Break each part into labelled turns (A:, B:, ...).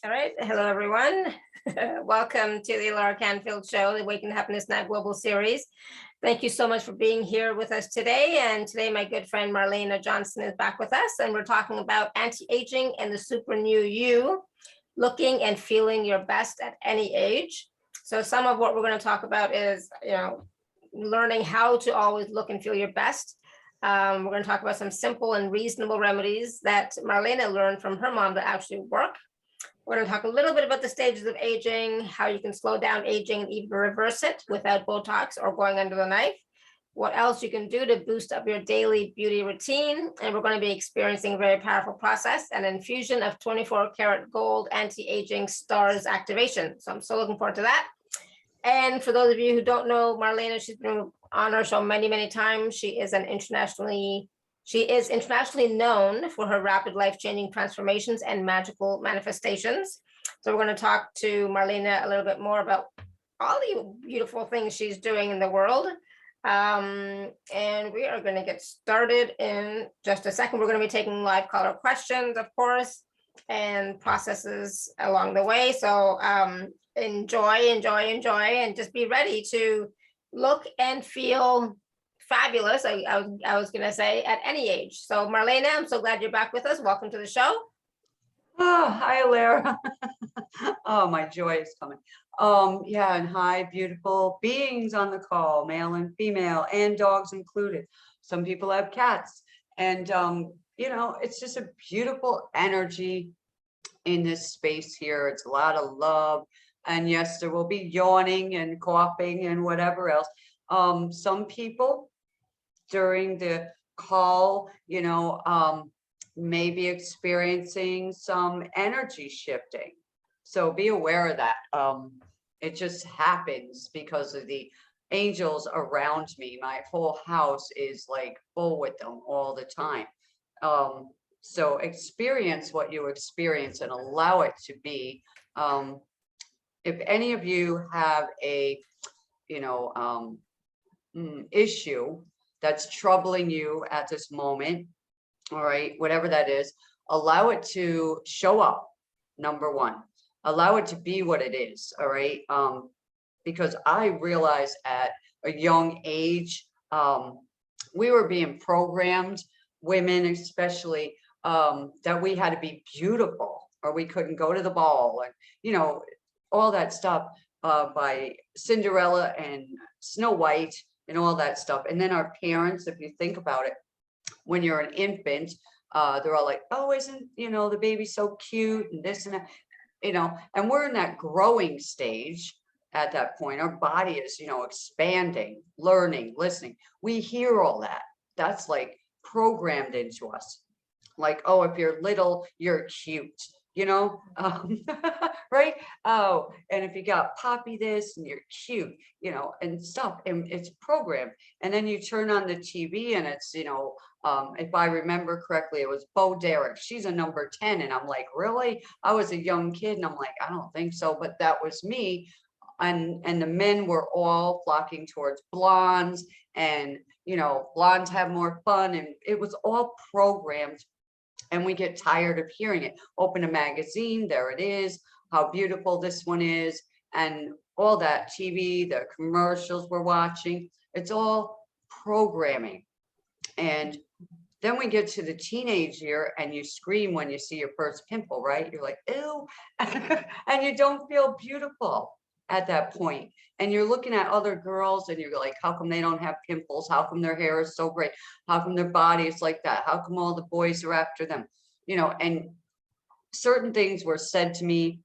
A: All right. Hello, everyone. Welcome to the alaracanfieldshow, the Awaken to Happiness Now Global Series. Thank you so much for being here with us today. And today, my good friend Marlenea Johnson is back with us, and we're talking about anti-aging and the super new you, looking and feeling your best at any age. So some of what we're going to talk about is, learning how to always look and feel your best. We're going to talk about some simple and reasonable remedies that Marlenea learned from her mom that actually work. We're going to talk a little bit about the stages of aging, how you can slow down aging and even reverse it without Botox or going under the knife. What else you can do to boost up your daily beauty routine. And we're going to be experiencing a very powerful process, an infusion of 24 karat gold anti-aging stars activation. So I'm so looking forward to that. And for those of you who don't know Marlenea, she's been on our show many, many times. She is internationally known for her rapid life-changing transformations and magical manifestations. So we're going to talk to Marlenea a little bit more about all the beautiful things she's doing in the world. And we are going to get started in just a second. We're going to be taking live caller questions, of course, and processes along the way. So enjoy, and just be ready to look and feel fabulous. I was going to say at any age. So Marlenea, I'm so glad you're back with us. Welcome to the show.
B: Oh, hi, Lara. Oh, my joy is coming. Yeah, and hi, beautiful beings on the call, male and female, and dogs included. Some people have cats, and it's just a beautiful energy in this space here. It's a lot of love, and yes, there will be yawning and coughing and whatever else. Some people during the call, may be experiencing some energy shifting. So be aware of that. It just happens because of the angels around me. My whole house is like full with them all the time. So experience what you experience and allow it to be. If any of you have a, issue that's troubling you at this moment, all right, whatever that is, allow it to show up. Number one, allow it to be what it is. All right. Because I realized at a young age, we were being programmed, women especially, that we had to be beautiful or we couldn't go to the ball, and all that stuff by Cinderella and Snow White and all that stuff. And then our parents, if you think about it, when you're an infant, they're all like, oh, isn't, the baby so cute and this and that, and we're in that growing stage at that point. Our body is, expanding, learning, listening. We hear all that. That's like programmed into us. Like, oh, if you're little, you're cute. Right? Oh, and if you got poppy this and you're cute, and stuff, and it's programmed. And then you turn on the TV and it's, if I remember correctly, it was Bo Derek. She's a number 10. And I'm like, really? I was a young kid and I'm like, I don't think so. But that was me. And the men were all flocking towards blondes, and, blondes have more fun. And it was all programmed. And we get tired of hearing it. Open a magazine, there it is, how beautiful this one is, and all that TV, the commercials we're watching, it's all programming. And then we get to the teenage year and you scream when you see your first pimple, right? You're like, ew, and you don't feel beautiful at that point. And you're looking at other girls and you're like, how come they don't have pimples? How come their hair is so great? How come their body is like that? How come all the boys are after them? And certain things were said to me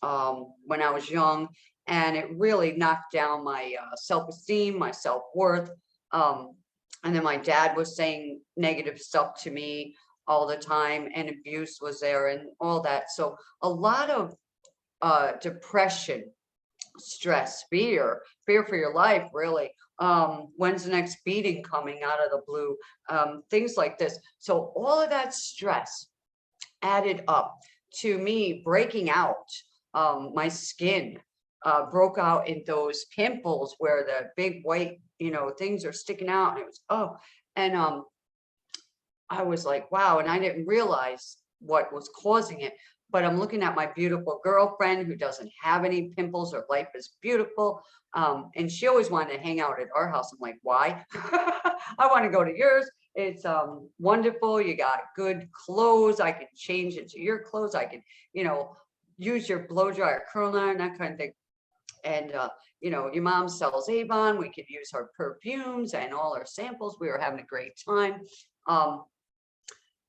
B: when I was young, and it really knocked down my self-esteem, my self-worth. And then my dad was saying negative stuff to me all the time, and abuse was there and all that. So a lot of depression, stress, fear for your life, really. When's the next beating coming out of the blue? Things like this. So all of that stress added up to me breaking out. My skin broke out in those pimples where the big white, things are sticking out. And it was, I was like, wow. And I didn't realize what was causing it. but I'm looking at my beautiful girlfriend who doesn't have any pimples. Her life is beautiful. And she always wanted to hang out at our house. I'm like, why? I want to go to yours. It's wonderful. You got good clothes. I can change it to your clothes. I can, use your blow dryer, curl iron, that kind of thing. And, your mom sells Avon. We could use her perfumes and all her samples. We were having a great time.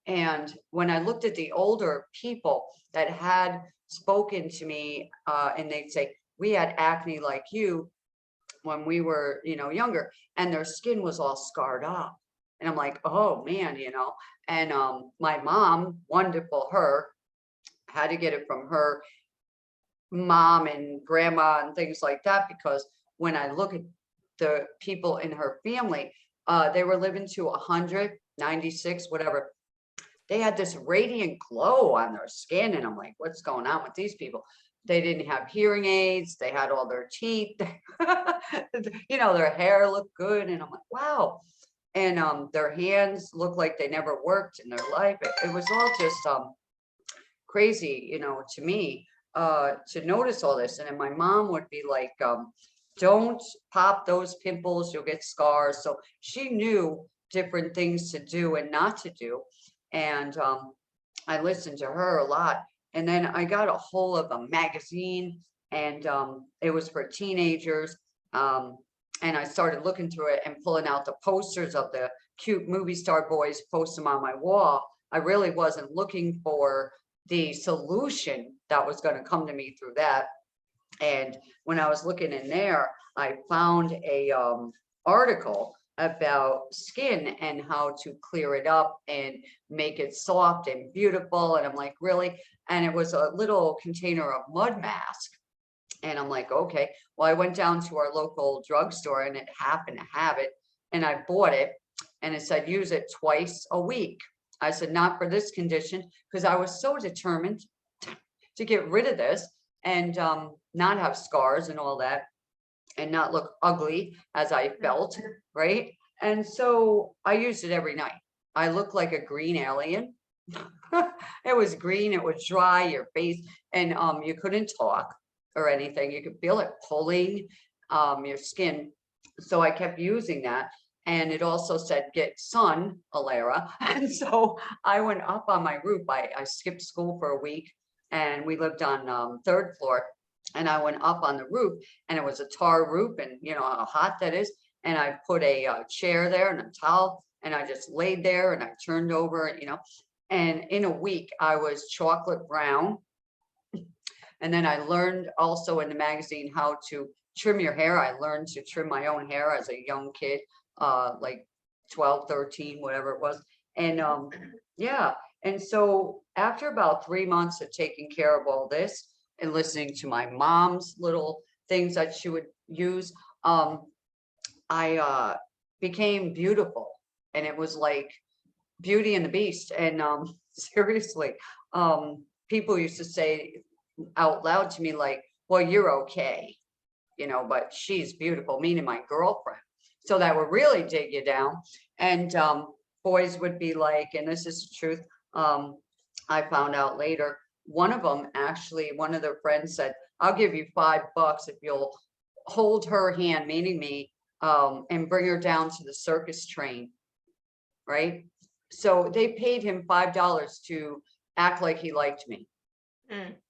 B: And when I looked at the older people that had spoken to me, and they'd say, we had acne like you when we were, younger, and their skin was all scarred up. And I'm like, oh man, and my mom, wonderful her, had to get it from her mom and grandma and things like that, because when I look at the people in her family, they were living to 196, whatever. They had this radiant glow on their skin, and I'm like, what's going on with these people? They didn't have hearing aids. They had all their teeth. Their hair looked good, and I'm like, wow. And their hands looked like they never worked in their life. It was all just crazy, to me, to notice all this. And then my mom would be like, don't pop those pimples, you'll get scars. So she knew different things to do and not to do. And I listened to her a lot. And then I got a hold of a magazine, and it was for teenagers. And I started looking through it and pulling out the posters of the cute movie star boys, post them on my wall. I really wasn't looking for the solution that was going to come to me through that. And when I was looking in there, I found a article about skin and how to clear it up and make it soft and beautiful. And I'm like, really? And it was a little container of mud mask. And I'm like, okay. Well, I went down to our local drugstore, and it happened to have it. And I bought it, and it said, use it twice a week. I said, not for this condition, because I was so determined to get rid of this and not have scars and all that, and not look ugly as I felt, right? And so I used it every night. I looked like a green alien. It was green, it was dry, your face, and you couldn't talk or anything. You could feel it pulling your skin. So I kept using that. And it also said, get sun, Alara. And so I went up on my roof. I skipped school for a week, and we lived on third floor. And I went up on the roof, and it was a tar roof, and how hot that is. And I put a chair there and a towel, and I just laid there, and I turned over, and in a week I was chocolate brown. And then I learned also in the magazine how to trim your hair. I learned to trim my own hair as a young kid, like 12, 13, whatever it was. And yeah. And so after about 3 months of taking care of all this and listening to my mom's little things that she would use, I became beautiful. And it was like Beauty and the Beast. And seriously, people used to say out loud to me, like, well, you're okay, but she's beautiful, meaning my girlfriend. So that would really dig you down. And boys would be like, and this is the truth, I found out later, one of them, actually, one of their friends said, I'll give you $5 if you'll hold her hand, meaning me, and bring her down to the circus train, right? So they paid him $5 to act like he liked me.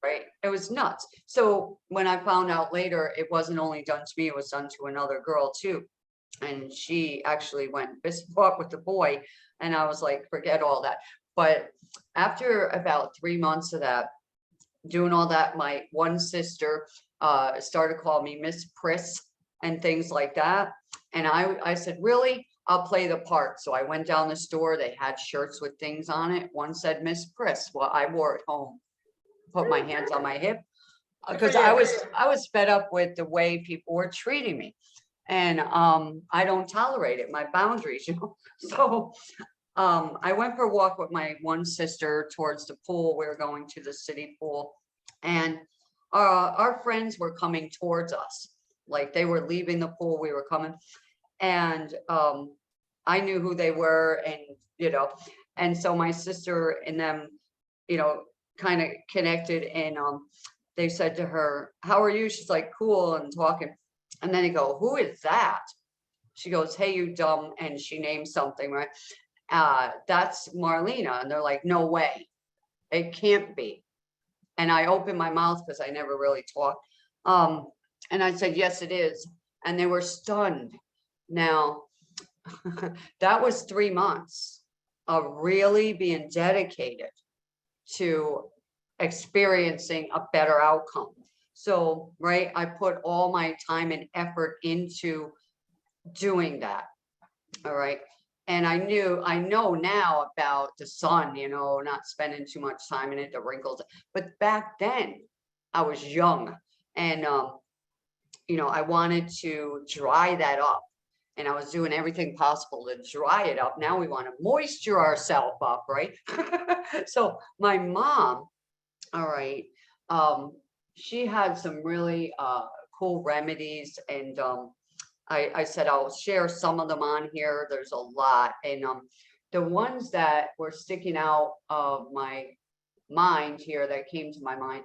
B: Right. It was nuts. So when I found out later, it wasn't only done to me, it was done to another girl too. And she actually went fist bump with the boy. And I was like, forget all that. But after about 3 months of that, doing all that, my one sister started calling me Miss Priss and things like that. And I said, really? I'll play the part. So I went down the store. They had shirts with things on it. One said Miss Priss. Well, I wore it home. Put my hands on my hip, because I was fed up with the way people were treating me, and I don't tolerate it. My boundaries, So I went for a walk with my one sister towards the pool. We were going to the city pool, and our friends were coming towards us, like they were leaving the pool. We were coming, and I knew who they were, and and so my sister and them, kind of connected, and they said to her, "How are you?" She's like, "Cool," and talking. And then they go, "Who is that?" She goes, "Hey, you dumb," and she named something, right? That's Marlena. And they're like, "No way, it can't be." And I opened my mouth because I never really talked. And I said, "Yes, it is." And they were stunned. Now, that was 3 months of really being dedicated to experiencing a better outcome. So, right, I put all my time and effort into doing that. All right. And I know now about the sun, not spending too much time in it, the wrinkles. But back then I was young, and, I wanted to dry that up, and I was doing everything possible to dry it up. Now we want to moisture ourselves up, right? So my mom, all right, she had some really cool remedies, and I said I'll share some of them on here. There's a lot, and the ones that were sticking out of my mind here that came to my mind,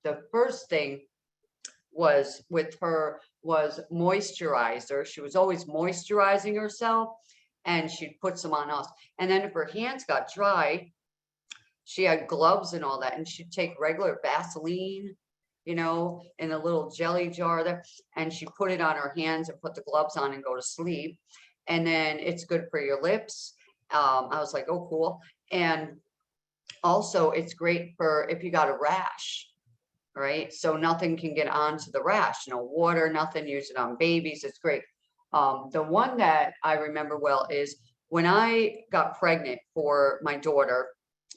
B: the first thing was with her was moisturizer. She was always moisturizing herself, and she'd put some on us. And then if her hands got dry, she had gloves and all that, and she'd take regular Vaseline, in a little jelly jar there, and she put it on her hands and put the gloves on and go to sleep. And then it's good for your lips. I was like, oh, cool. And also it's great for if you got a rash, right? So nothing can get onto the rash, no water, nothing. Use it on babies. It's great. The one that I remember well is when I got pregnant for my daughter,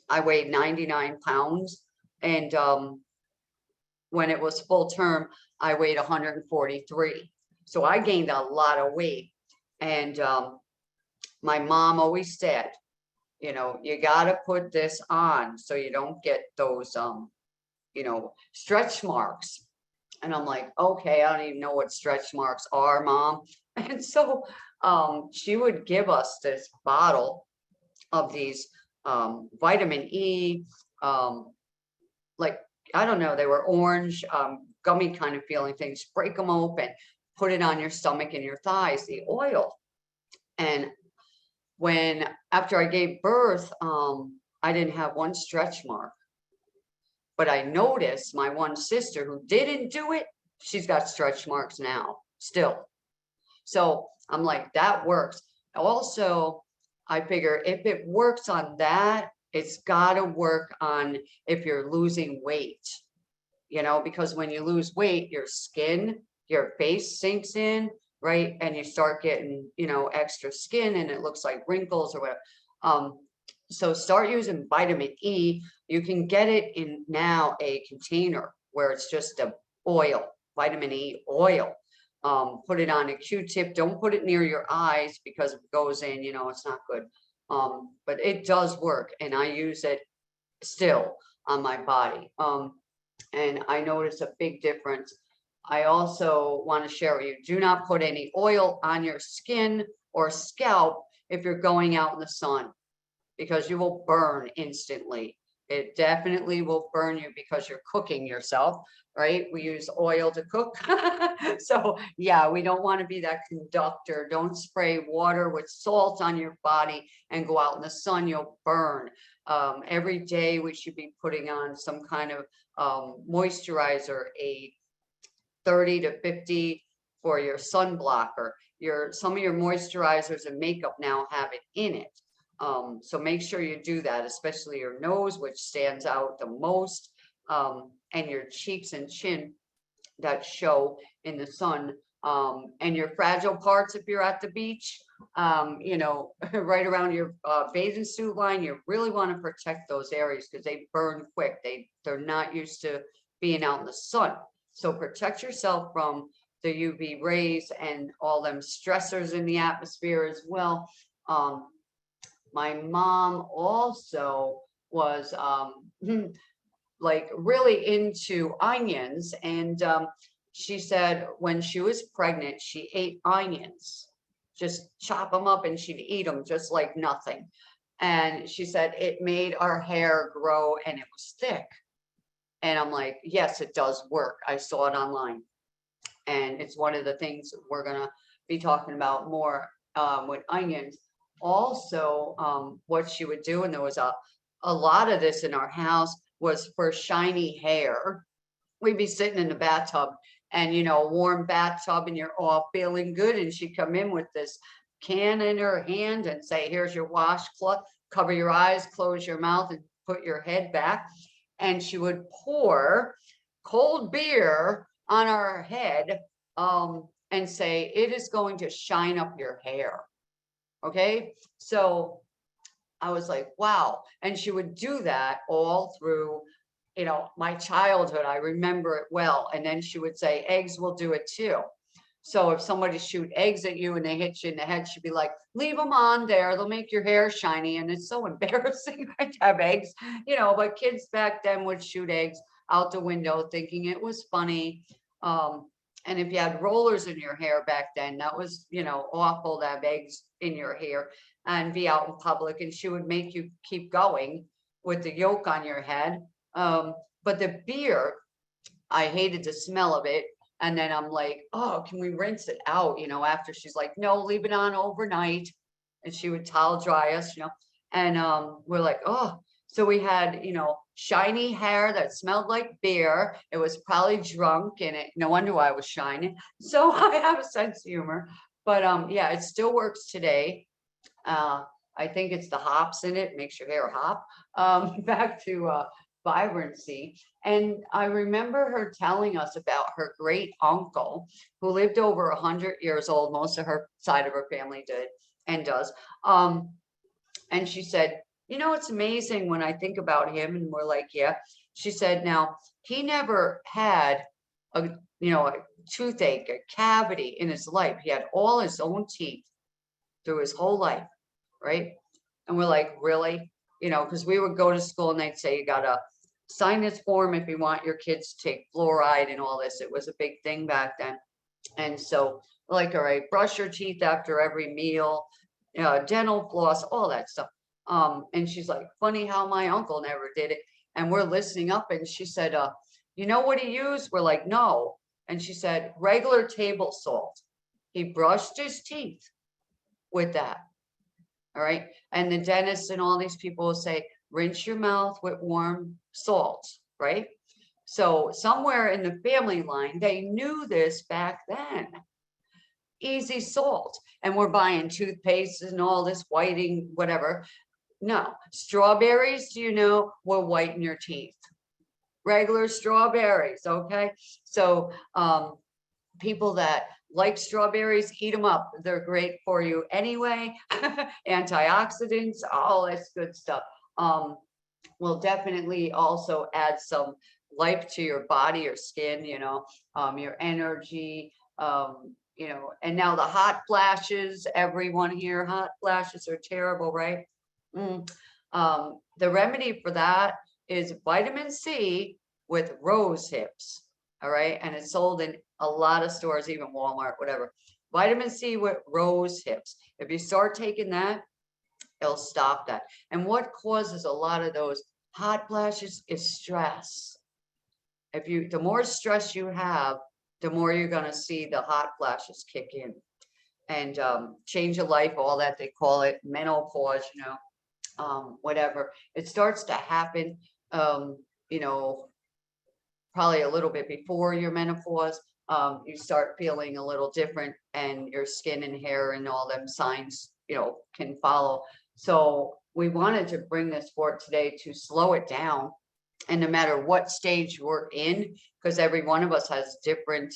B: I weighed 99 pounds. And when it was full term, I weighed 143. So I gained a lot of weight. And my mom always said, you got to put this on so you don't get those, stretch marks. And I'm like, okay, I don't even know what stretch marks are, Mom. And so she would give us this bottle of these vitamin E, like, I don't know, they were orange, gummy kind of feeling things. Break them open, put it on your stomach and your thighs, the oil. And after I gave birth, I didn't have one stretch mark. But I noticed my one sister who didn't do it, she's got stretch marks now, still. So I'm like, that works. Also, I figure if it works on that, it's got to work on if you're losing weight, because when you lose weight, your skin, your face sinks in, right? And you start getting, extra skin, and it looks like wrinkles or whatever. So start using vitamin E. You can get it in now a container where it's just a oil, vitamin E oil. Put it on a Q-tip. Don't put it near your eyes because if it goes in, it's not good. But it does work, and I use it still on my body. And I notice a big difference. I also want to share with you, do not put any oil on your skin or scalp if you're going out in the sun, because you will burn instantly. It definitely will burn you because you're cooking yourself, right? We use oil to cook. So yeah, we don't want to be that conductor. Don't spray water with salt on your body and go out in the sun, you'll burn. Every day we should be putting on some kind of moisturizer, a 30 to 50 for your sun blocker. Some of your moisturizers and makeup now have it in it. So make sure you do that, especially your nose, which stands out the most, and your cheeks and chin that show in the sun, and your fragile parts if you're at the beach, right around your bathing suit line. You really want to protect those areas because they burn quick. They're not used to being out in the sun. So protect yourself from the UV rays and all them stressors in the atmosphere as well. My mom also was like really into onions, and she said when she was pregnant, she ate onions, just chop them up and she'd eat them just like nothing. And she said it made our hair grow and it was thick. And I'm like, yes, it does work. I saw it online. And it's one of the things we're gonna be talking about more with onions. Also, what she would do, and there was a lot of this in our house, was for shiny hair. We'd be sitting in the bathtub and, you know, warm bathtub, and you're all feeling good. And she'd come in with this can in her hand and say, here's your washcloth, cover your eyes, close your mouth, and put your head back. And she would pour cold beer on our head and say, it is going to shine up your hair. Okay. So I was like, wow. And she would do that all through, you know, my childhood. I remember it well. And then she would say, eggs will do it too. So if somebody shoot eggs at you and they hit you in the head, she'd be like, leave them on there. They'll make your hair shiny. And it's so embarrassing to have eggs, you know, but kids back then would shoot eggs out the window thinking it was funny. And if you had rollers in your hair back then, that was, you know, awful to have eggs in your hair and be out in public. And she would make you keep going with the yolk on your head. But the beer, I hated the smell of it. And then I'm like, oh, can we rinse it out? You know, after she's like, no, leave it on overnight. And she would towel dry us, you know, and we're like, oh, so we had, you know, shiny hair that smelled like beer. It was probably drunk in it. No wonder why I was shining. So I have a sense of humor, but yeah, it still works today. I think it's the hops in it, makes your hair hop. Back to vibrancy. And I remember her telling us about her great uncle who lived over 100 years old. Most of her side of her family did and does. And she said, you know, it's amazing when I think about him. And we're like, yeah. She said, now he never had a, you know, a toothache, a cavity in his life. He had all his own teeth through his whole life, right? And we're like, really? You know, because we would go to school and they'd say, you gotta sign this form if you want your kids to take fluoride and all this. It was a big thing back then. And so like, all right, brush your teeth after every meal, dental floss, all that stuff. And she's like, funny how my uncle never did it. And we're listening up and she said, you know what he used? We're like, no. And she said, regular table salt. He brushed his teeth with that. All right. And the dentists and all these people will say, rinse your mouth with warm salt, right? So somewhere in the family line, they knew this back then. Easy salt. And we're buying toothpaste and all this whiting, whatever. No, strawberries, you know, will whiten your teeth. Regular strawberries, okay? So people that like strawberries, eat them up. They're great for you anyway. Antioxidants, all this good stuff. Will definitely also add some life to your body, your skin, you know, your energy, you know, and now the hot flashes, everyone here, hot flashes are terrible, right? The remedy for that is vitamin C with rose hips. All right. And it's sold in a lot of stores, even Walmart, whatever. Vitamin C with rose hips. If you start taking that, it'll stop that. And what causes a lot of those hot flashes is stress. The more stress you have, the more you're going to see the hot flashes kick in. And change of life, all that they call it, menopause, you know, whatever. It starts to happen, you know, probably a little bit before your menopause. You start feeling a little different and your skin and hair and all them signs, you know, can follow. So we wanted to bring this forward today to slow it down. And no matter what stage we're in, because every one of us has different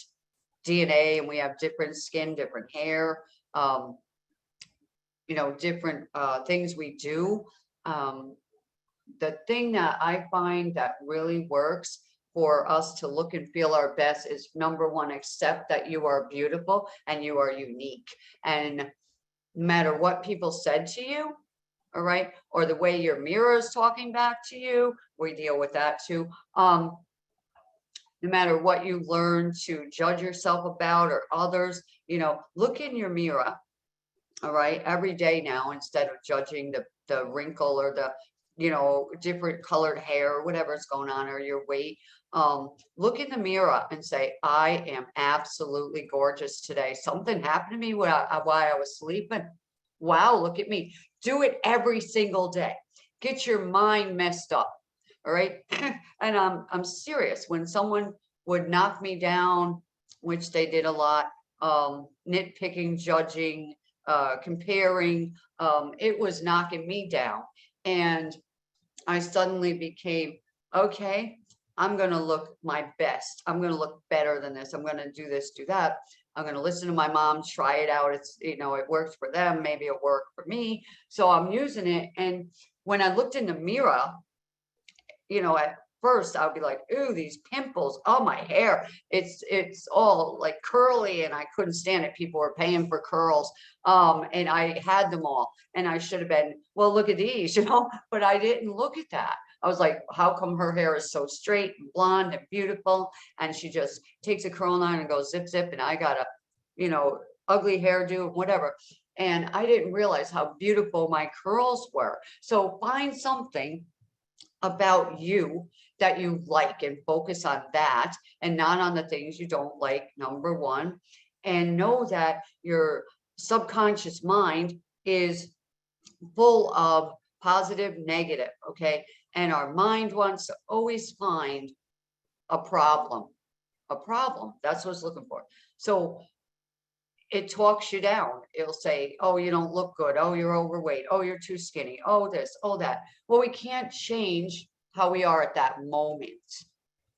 B: DNA and we have different skin, different hair, you know, different things we do. The thing that I find that really works for us to look and feel our best is, number one, accept that you are beautiful and you are unique. And no matter what people said to you, all right, or the way your mirror is talking back to you, we deal with that too. No matter what you learn to judge yourself about or others, you know, look in your mirror, all right, every day now, instead of judging the the wrinkle or the, you know, different colored hair or whatever's going on, or your weight, look in the mirror and say, I am absolutely gorgeous today. Something happened to me while I was sleeping. Wow, look at me. Do it every single day. Get your mind messed up. All right. And I'm serious. When someone would knock me down, which they did a lot, nitpicking, judging, comparing, it was knocking me down. And I suddenly became, okay, I'm going to look my best. I'm going to look better than this. I'm going to do this, do that. I'm going to listen to my mom, try it out. It's, you know, it worked for them. Maybe it worked for me. So I'm using it. And when I looked in the mirror, you know, at first I would be like, ooh, these pimples, oh, my hair, it's all like curly, and I couldn't stand it. People were paying for curls. And I had them all, and I should have been, well, look at these, you know, but I didn't look at that. I was like, how come her hair is so straight and blonde and beautiful? And she just takes a curl line and goes zip, zip. And I got a, you know, ugly hairdo, whatever. And I didn't realize how beautiful my curls were. So find something about you that you like and focus on that, and not on the things you don't like, number one. And know that your subconscious mind is full of positive, negative, okay? And our mind wants to always find a problem. That's what it's looking for. So it talks you down. It'll say, oh, you don't look good. Oh, you're overweight. Oh, you're too skinny. Oh, this, oh, that. Well, we can't change how we are at that moment,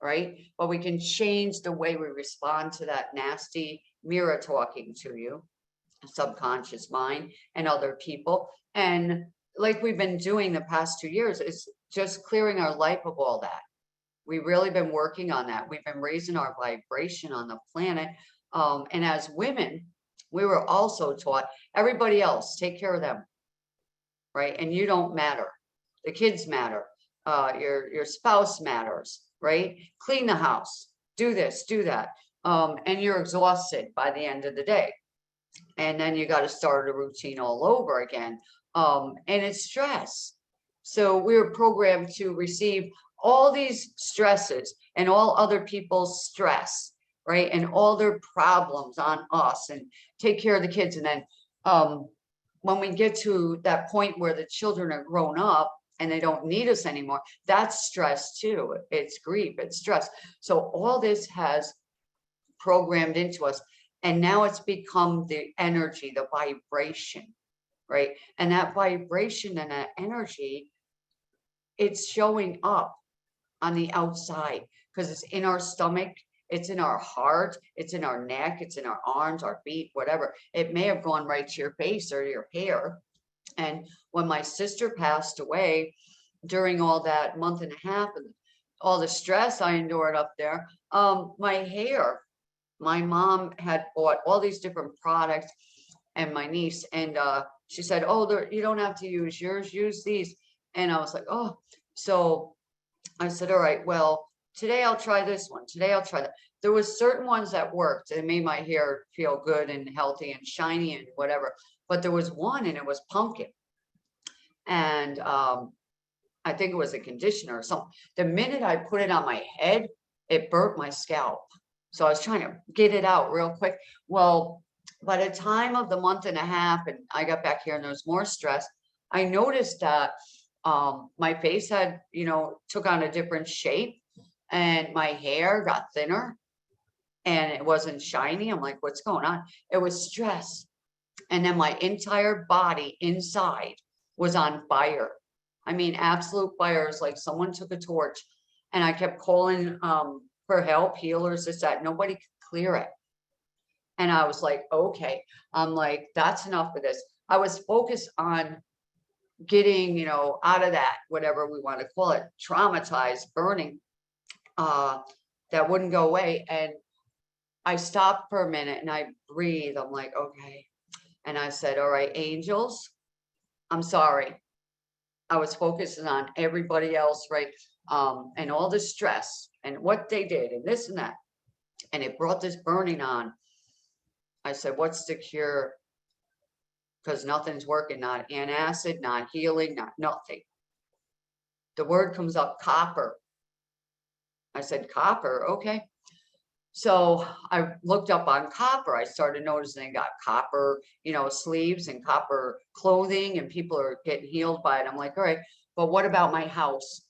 B: right? But we can change the way we respond to that nasty mirror talking to you, subconscious mind, and other people. And like we've been doing the past 2 years, is just clearing our life of all that. We've really been working on that. We've been raising our vibration on the planet. And as women, we were also taught, everybody else, take care of them, right? And you don't matter. The kids matter. Your spouse matters, right? Clean the house, do this, do that. And you're exhausted by the end of the day. And then you got to start a routine all over again. And it's stress. So we were programmed to receive all these stresses and all other people's stress, right? And all their problems on us, and take care of the kids. And then when we get to that point where the children are grown up and they don't need us anymore, that's stress too. It's grief, it's stress. So all this has programmed into us. And now it's become the energy, the vibration, right? And that vibration and that energy, it's showing up on the outside, because it's in our stomach, it's in our heart, it's in our neck, it's in our arms, our feet, whatever. It may have gone right to your face or your hair. And when my sister passed away, during all that month and a half and all the stress I endured up there, my hair, my mom had bought all these different products, and my niece, and she said, oh, you don't have to use yours, use these. And I was like, oh. So I said, all right, well, today I'll try this one. Today I'll try that. There was certain ones that worked and made my hair feel good and healthy and shiny and whatever. But there was one, and it was pumpkin. And I think it was a conditioner or something. The minute I put it on my head, it burnt my scalp. So I was trying to get it out real quick. Well, by the time of the month and a half, and I got back here and there was more stress, I noticed that my face had, you know, took on a different shape, and my hair got thinner, and it wasn't shiny. I'm like, what's going on? It was stress. And then my entire body inside was on fire. I mean, absolute fire. It's like someone took a torch, and I kept calling for help, healers, this, that. Nobody could clear it. And I was like, okay, I'm like, that's enough of this. I was focused on getting, you know, out of that, whatever we want to call it, traumatized, burning, that wouldn't go away. And I stopped for a minute and I breathed. I'm like, okay. And I said, all right, angels, I'm sorry. I was focusing on everybody else, right? And all the stress and what they did and this and that. And it brought this burning on. I said, what's the cure because nothing's working, not antacid, not healing, not nothing. The word comes up, copper. I said, copper, okay. So I looked up on copper. I started noticing they got copper, sleeves and copper clothing, and people are getting healed by it. I'm like, all right, but what about my house?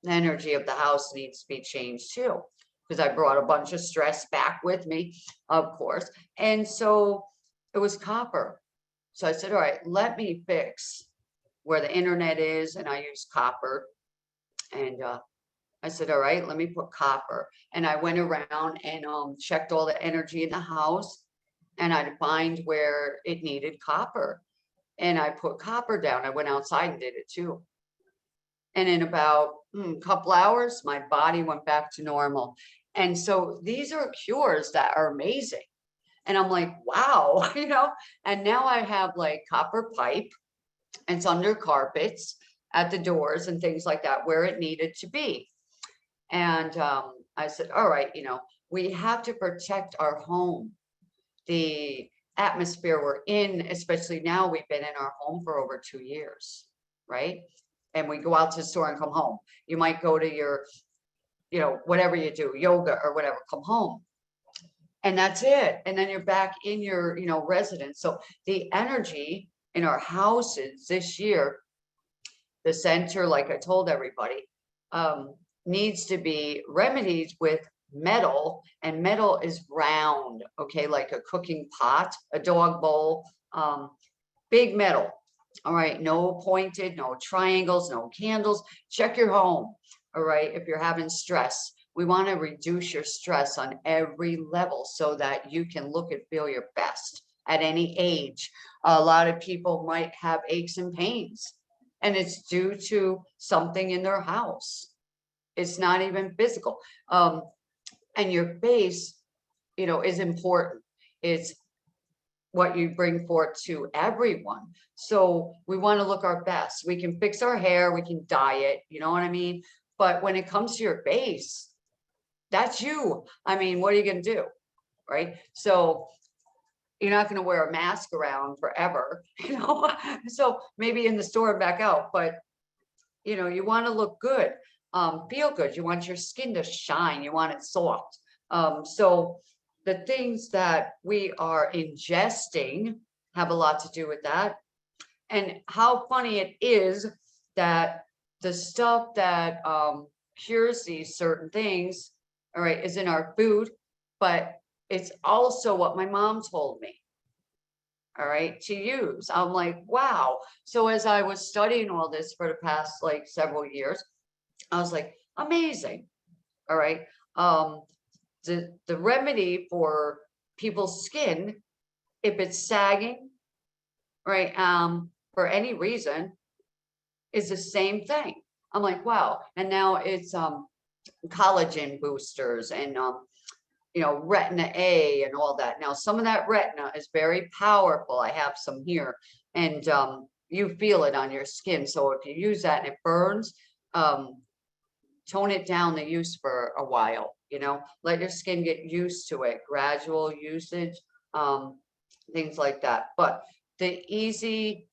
B: The energy of the house needs to be changed too, because I brought a bunch of stress back with me, of course. And so it was copper. So I said, all right, let me fix where the internet is. And I use copper. And I said, all right, let me put copper. And I went around and checked all the energy in the house, and I defined where it needed copper. And I put copper down. I went outside and did it too. And in about a couple hours, my body went back to normal. And so these are cures that are amazing. And I'm like, wow, and now I have like copper pipe, and it's under carpets at the doors and things like that where it needed to be. And I said, all right, we have to protect our home, the atmosphere we're in, especially now we've been in our home for over 2 years, right? And we go out to the store and come home. You might go to your, whatever you do, yoga or whatever, come home. And that's it. And then you're back in your, residence. So the energy in our houses this year, the center, like I told everybody, needs to be remedied with metal, and metal is round, okay, like a cooking pot, a dog bowl, big metal. All right, no pointed, no triangles, no candles. Check your home. All right, if you're having stress, we want to reduce your stress on every level so that you can look and feel your best at any age. A lot of people might have aches and pains, and it's due to something in their house. It's not even physical. And your base, is important. It's what you bring forth to everyone. So we want to look our best. We can fix our hair, we can dye it, you know what I mean? But when it comes to your base, that's you. I mean, what are you going to do? Right? So you're not going to wear a mask around forever, so maybe in the store and back out, but you want to look good, feel good. You want your skin to shine. You want it soft. So the things that we are ingesting have a lot to do with that. And how funny it is that the stuff that cures these certain things, all right, is in our food, but it's also what my mom told me, all right, to use. I'm like, wow. So as I was studying all this for the past like several years, I was like, amazing. All right. The remedy for people's skin, if it's sagging, right, for any reason, is the same thing. I'm like, wow. And now it's collagen boosters and retina A and all that. Now, some of that retina is very powerful. I have some here, and you feel it on your skin. So if you use that and it burns, tone it down the use for a while, let your skin get used to it, gradual usage, things like that. But the easy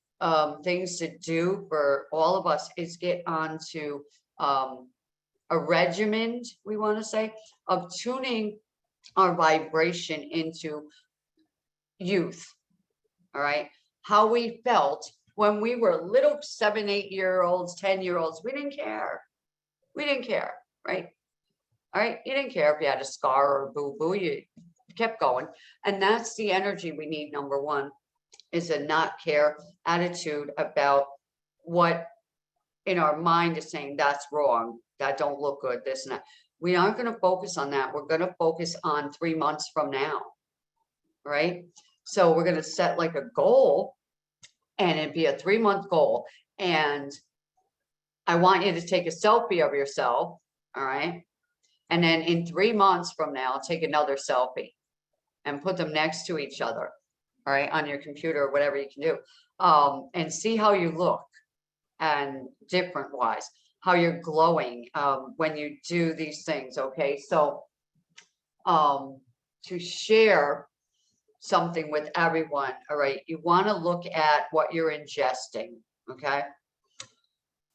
B: things to do for all of us is get onto a regimen, we want to say, of tuning our vibration into youth. All right. How we felt when we were little 7, 8-year-olds, 10-year-olds, we didn't care. We didn't care, right? All right. You didn't care if you had a scar or a boo-boo, you kept going. And that's the energy we need. Number one is a not care attitude about what in our mind is saying that's wrong, that don't look good, this and that. We aren't going to focus on that. We're going to focus on 3 months from now, right? So we're going to set like a goal, and it'd be a 3-month goal. And I want you to take a selfie of yourself, all right? And then in 3 months from now, take another selfie and put them next to each other, all right, on your computer or whatever you can do, and see how you look, and different wise, how you're glowing when you do these things. Okay, so to share something with everyone. All right. You want to look at what you're ingesting. Okay.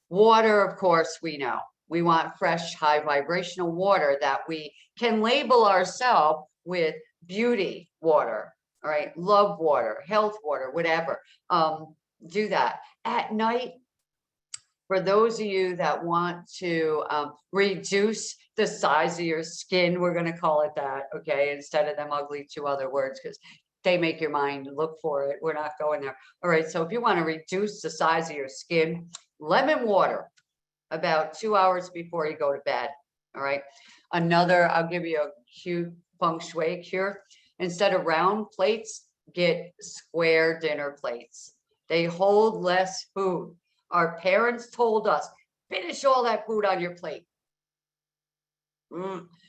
B: Water, of course, we know. We want fresh, high vibrational water that we can label ourselves with beauty water, all right, love water, health water, whatever. Do that. At night, for those of you that want to reduce the size of your skin, we're going to call it that, okay, instead of them ugly two other words, because they make your mind look for it. We're not going there. All right, so if you want to reduce the size of your skin, lemon water about 2 hours before you go to bed. All right. Another, I'll give you a cute Feng Shui cure. Instead of round plates, get square dinner plates. They hold less food. Our parents told us, finish all that food on your plate.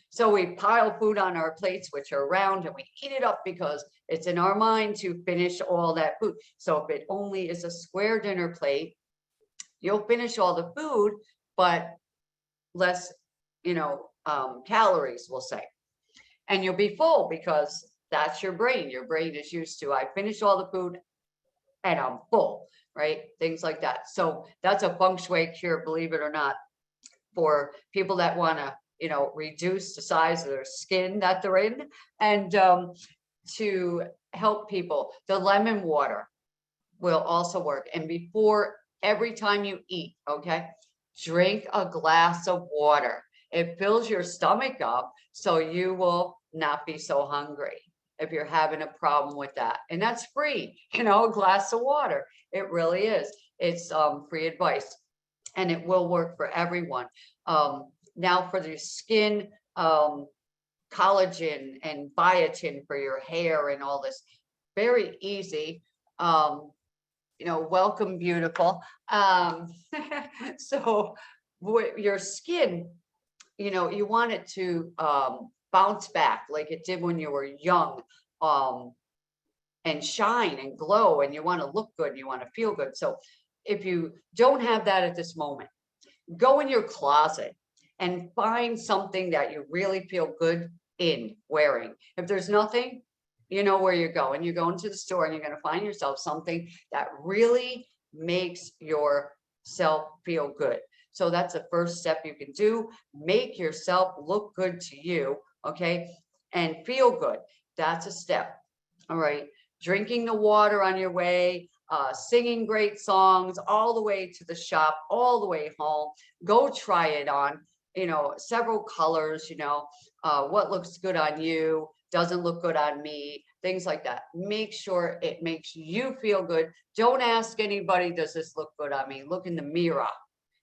B: So we pile food on our plates, which are round, and we eat it up because it's in our mind to finish all that food. So if it only is a square dinner plate, you'll finish all the food, but less, calories, we'll say. And you'll be full because that's your brain. Your brain is used to, I finish all the food and I'm full, right? Things like that. So that's a Feng Shui cure, believe it or not, for people that want to, reduce the size of their skin that they're in, and to help people. The lemon water will also work. And before every time you eat, okay, drink a glass of water. It fills your stomach up so you will not be so hungry if you're having a problem with that. And that's free, a glass of water. It really is. It's free advice, and it will work for everyone. Now for the skin, collagen and biotin for your hair and all this, very easy. Welcome, beautiful. So your skin, you want it to bounce back like it did when you were young, and shine and glow, and you want to look good and you want to feel good. So if you don't have that at this moment, go in your closet and find something that you really feel good in wearing. If there's nothing, you know where you're going. You're going to the store and you're going to find yourself something that really makes yourself feel good. So that's the first step you can do. Make yourself look good to you, okay? And feel good. That's a step. All right. Drinking the water on your way, singing great songs all the way to the shop, all the way home. Go try it on, several colors, what looks good on you, doesn't look good on me, things like that. Make sure it makes you feel good. Don't ask anybody, does this look good on me? Look in the mirror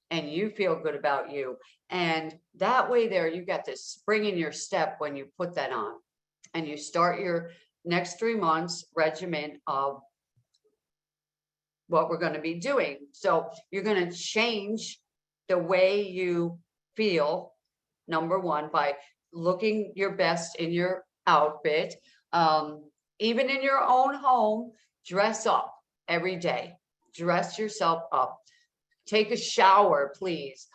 B: and you feel good about you. And that way there, you got this spring in your step when you put that on, and you start your next 3 months regimen of what we're going to be doing. So you're going to change the way you feel, number one, by looking your best in your outfit. Even in your own home, dress up every day. Dress yourself up. Take a shower, please.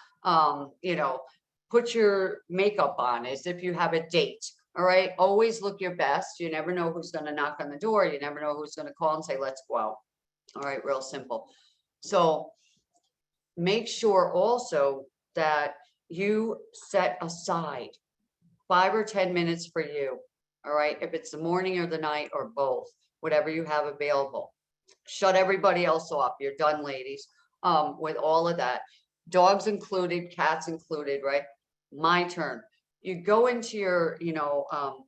B: Put your makeup on as if you have a date. All right. Always look your best. You never know who's going to knock on the door. You never know who's going to call and say, let's go out. All right. Real simple. So make sure also that you set aside 5 or 10 minutes for you. All right. If it's the morning or the night or both, whatever you have available. Shut everybody else off. You're done, ladies, with all of that. Dogs included, cats included, right? My turn. You go into your,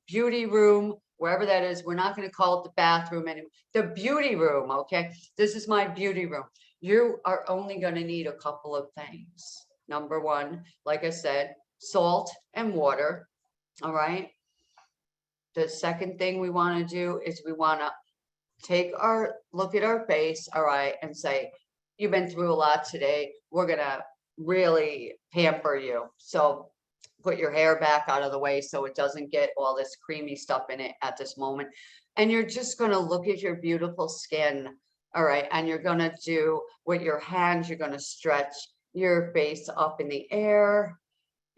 B: beauty room, wherever that is. We're not going to call it the bathroom anymore. The beauty room, okay? This is my beauty room. You are only going to need a couple of things. Number one, like I said, salt and water, all right? The second thing we want to do is we want to look at our face, all right, and say, you've been through a lot today. We're going to really pamper you. So put your hair back out of the way so it doesn't get all this creamy stuff in it at this moment. And you're just going to look at your beautiful skin. All right. And you're going to do with your hands, you're going to stretch your face up in the air.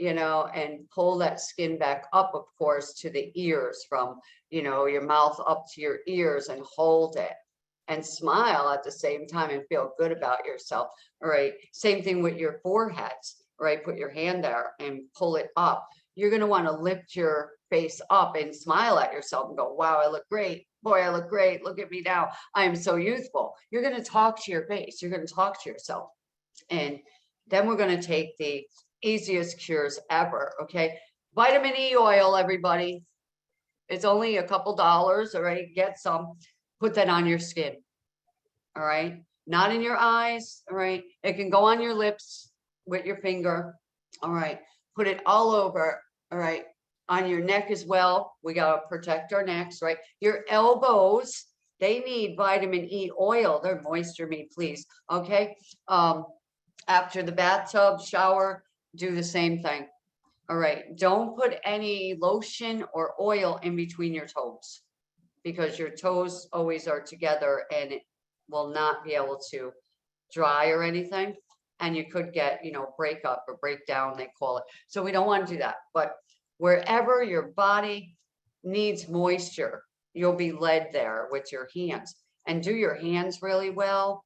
B: you know, and pull that skin back up, of course, to the ears, from, you know, your mouth up to your ears, and hold it and smile at the same time and feel good about yourself. All right. Same thing with your foreheads, right? Put your hand there and pull it up. You're going to want to lift your face up and smile at yourself and go, wow, I look great. Boy, I look great. Look at me now. I am so youthful. You're going to talk to your face. You're going to talk to yourself. And then we're going to take the easiest cures ever. Okay. Vitamin E oil, everybody. It's only a couple dollars. All right. Get some, put that on your skin. All right. Not in your eyes. All right. It can go on your lips with your finger. All right. Put it all over. All right. On your neck as well. We got to protect our necks, right? Your elbows, they need vitamin E oil. They're moisture me, please. Okay. After the bathtub, shower, do the same thing. All right. Don't put any lotion or oil in between your toes, because your toes always are together and it will not be able to dry or anything. And you could get, you know, breakup or breakdown, they call it. So we don't want to do that. But wherever your body needs moisture, you'll be led there with your hands. And do your hands really well.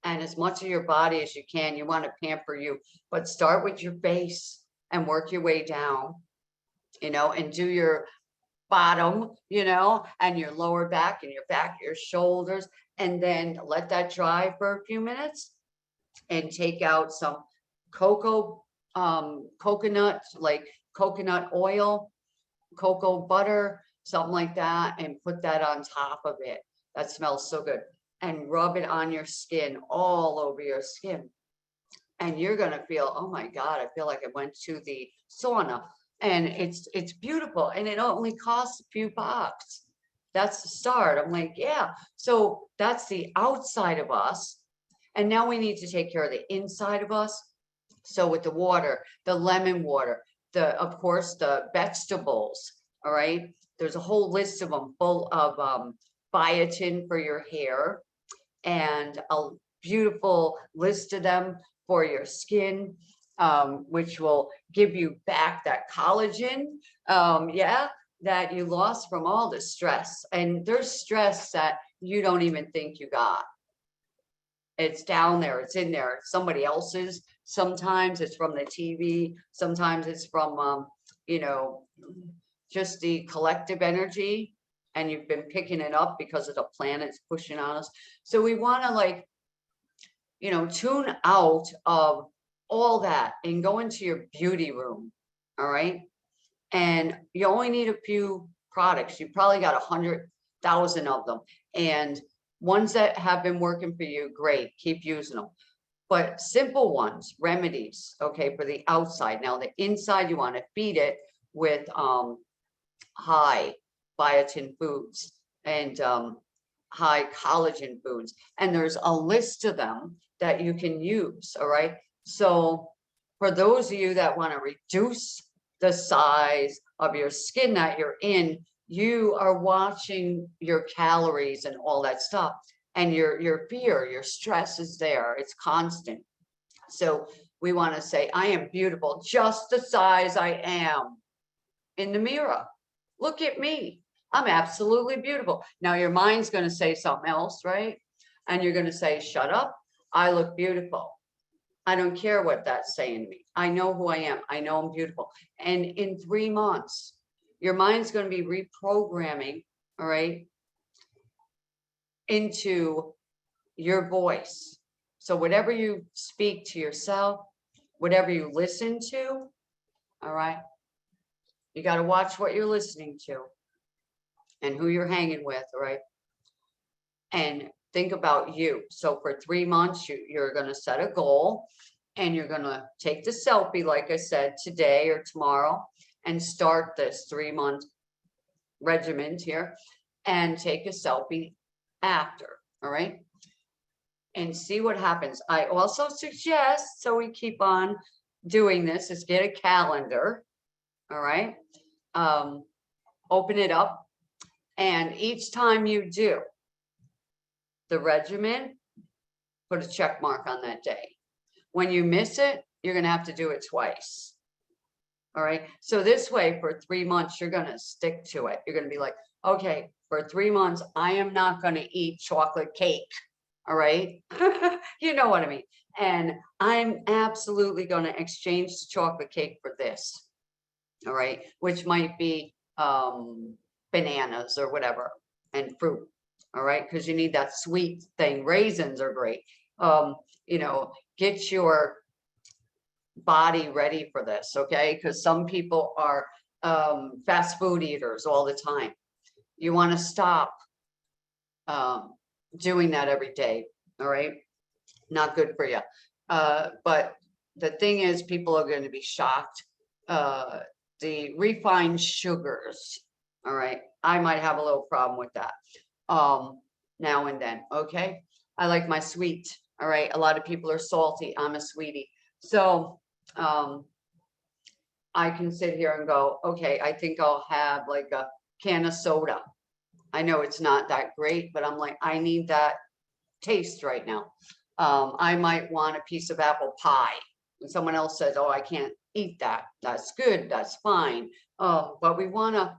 B: And as much of your body as you can. You want to pamper you, but start with your base and work your way down, you know, and do your bottom, you know, and your lower back and your back, your shoulders, and then let that dry for a few minutes. And take out some coconut, like coconut oil, cocoa butter, something like that, and put that on top of it. That smells so good. And rub it on your skin, all over your skin. And you're gonna feel, oh my God, I feel like I went to the sauna. And it's beautiful, and it only costs a few bucks. That's the start. I'm like, yeah. So that's the outside of us. And now we need to take care of the inside of us. So with the water, the lemon water, of course, the vegetables, all right? There's a whole list of them full of biotin for your hair, and a beautiful list of them for your skin, which will give you back that collagen, yeah, that you lost from all the stress. And there's stress that you don't even think you got. It's down there, it's in there, it's somebody else's. Sometimes it's from the TV, sometimes it's from, you know, just the collective energy, and you've been picking it up because of the planets pushing on us. So we want to, like, you know, tune out of all that and go into your beauty room. All right. And you only need a few products. You probably got 100,000 of them. And ones that have been working for you, great, keep using them. But simple ones, remedies, okay, for the outside. Now the inside, you want to feed it with high biotin foods and high collagen foods. And there's a list of them that you can use, all right? So for those of you that want to reduce the size of your skin that you're in, you are watching your calories and all that stuff. And your fear, your stress is there. It's constant. So we want to say, I am beautiful just the size I am in the mirror. Look at me. I'm absolutely beautiful. Now your mind's going to say something else, right? And you're going to say, shut up. I look beautiful. I don't care what that's saying to me. I know who I am. I know I'm beautiful. And in 3 months, your mind's going to be reprogramming, all right, into your voice. So whatever you speak to yourself, whatever you listen to, all right, you got to watch what you're listening to and who you're hanging with, all right? And think about you. So for 3 months, you're going to set a goal, and you're going to take the selfie, like I said, today or tomorrow, and start this 3-month regimen here, and take a selfie after, all right? And see what happens. I also suggest, so we keep on doing this, is get a calendar, all right? Open it up, and each time you do the regimen, put a check mark on that day. When you miss it, you're going to have to do it twice. All right. So this way for 3 months, you're going to stick to it. You're going to be like, okay, for 3 months, I am not going to eat chocolate cake. All right. You know what I mean? And I'm absolutely going to exchange the chocolate cake for this. All right. Which might be bananas or whatever, and fruit. All right. Because you need that sweet thing. Raisins are great. You know, get your body ready for this, okay? Because some people are fast food eaters all the time. You want to stop doing that every day, all right? Not good for you. But the thing is, people are going to be shocked. The refined sugars, all right? I might have a little problem with that now and then, okay? I like my sweet, all right? A lot of people are salty. I'm a sweetie. So I can sit here and go, okay, I think I'll have like a can of soda. I know it's not that great, but I'm like, I need that taste right now. I might want a piece of apple pie. And someone else says, oh, I can't eat that. That's good. That's fine. But we want to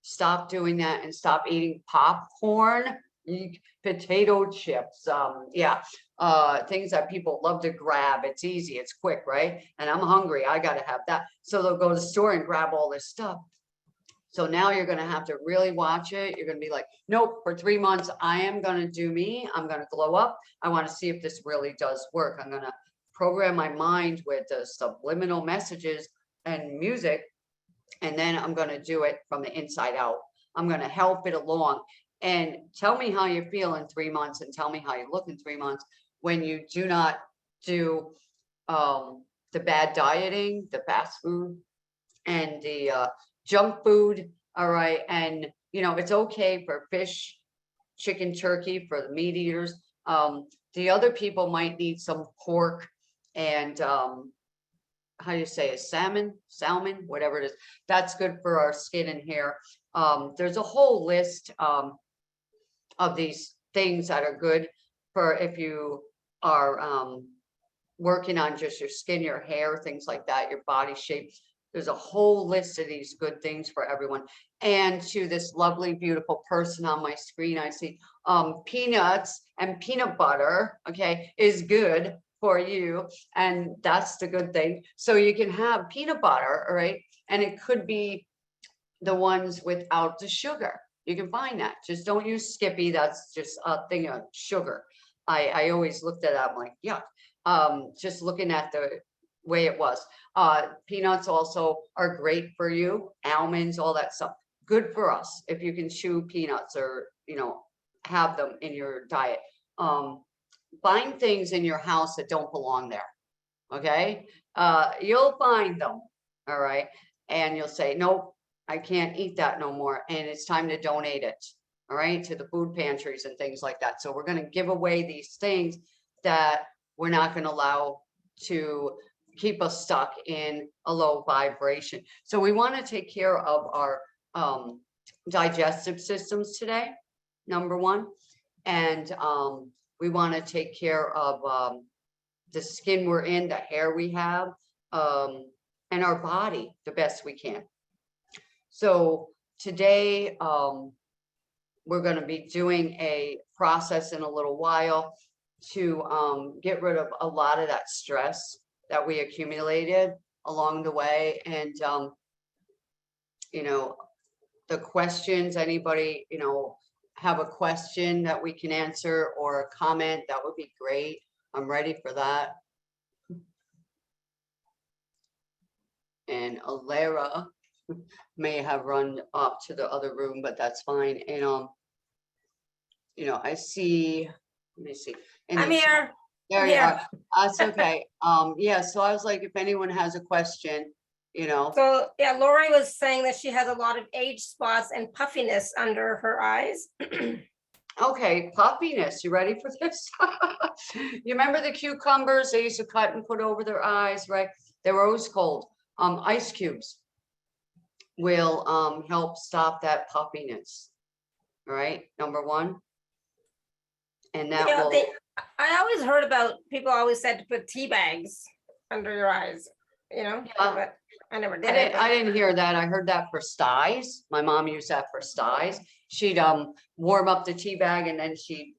B: stop doing that and stop eating popcorn, potato chips. Yeah. Things that people love to grab. It's easy, it's quick, right? And I'm hungry, I got to have that. So they'll go to the store and grab all this stuff. So now you're going to have to really watch it. You're going to be like, nope, for 3 months, I am going to do me. I'm going to glow up. I want to see if this really does work. I'm going to program my mind with the subliminal messages and music. And then I'm going to do it from the inside out. I'm going to help it along. And tell me how you feel in 3 months, and tell me how you look in 3 months when you do not do the bad dieting, the fast food, and the junk food. All right. And, you know, it's okay for fish, chicken, turkey, for the meat eaters. The other people might need some pork and how do you say it? Salmon, whatever it is. That's good for our skin and hair. There's a whole list of these things that are good for if you are working on just your skin, your hair, things like that, your body shape. There's a whole list of these good things for everyone. And to this lovely, beautiful person on my screen, I see peanuts and peanut butter, okay, is good for you. And that's the good thing. So you can have peanut butter, all right? And it could be the ones without the sugar. You can find that. Just don't use Skippy. That's just a thing of sugar. I always looked at that. I'm like, yuck. Just looking at the way it was. Peanuts also are great for you. Almonds, all that stuff. Good for us if you can chew peanuts or, you know, have them in your diet. Find things in your house that don't belong there. Okay. You'll find them. All right. And you'll say, nope, I can't eat that no more. And it's time to donate it. All right. To the food pantries and things like that. So we're going to give away these things that we're not going to allow to keep us stuck in a low vibration. So we want to take care of our digestive systems today, number one. And we want to take care of the skin we're in, the hair we have, and our body the best we can. So today, we're going to be doing a process in a little while to get rid of a lot of that stress that we accumulated along the way. And, you know, the questions, anybody, you know, have a question that we can answer or a comment, that would be great. I'm ready for that. And Alara may have run up to the other room, but that's fine. And you know, I see, let me see.
A: I'm here.
B: There you are. That's okay. Yeah, so I was like, if anyone has a question, you know.
A: So yeah, Lori was saying that she has a lot of age spots and puffiness under her eyes.
B: Okay, puffiness. You ready for this? You remember the cucumbers they used to cut and put over their eyes, right? They were always cold. Ice cubes will help stop that puffiness. All right, number one. And that will.
A: I always heard about, people always said to put tea bags under your eyes, you know.
B: Yeah.
A: I never did it.
B: I didn't hear that. I heard that for styes. My mom used that for styes. She'd warm up the tea bag and then she'd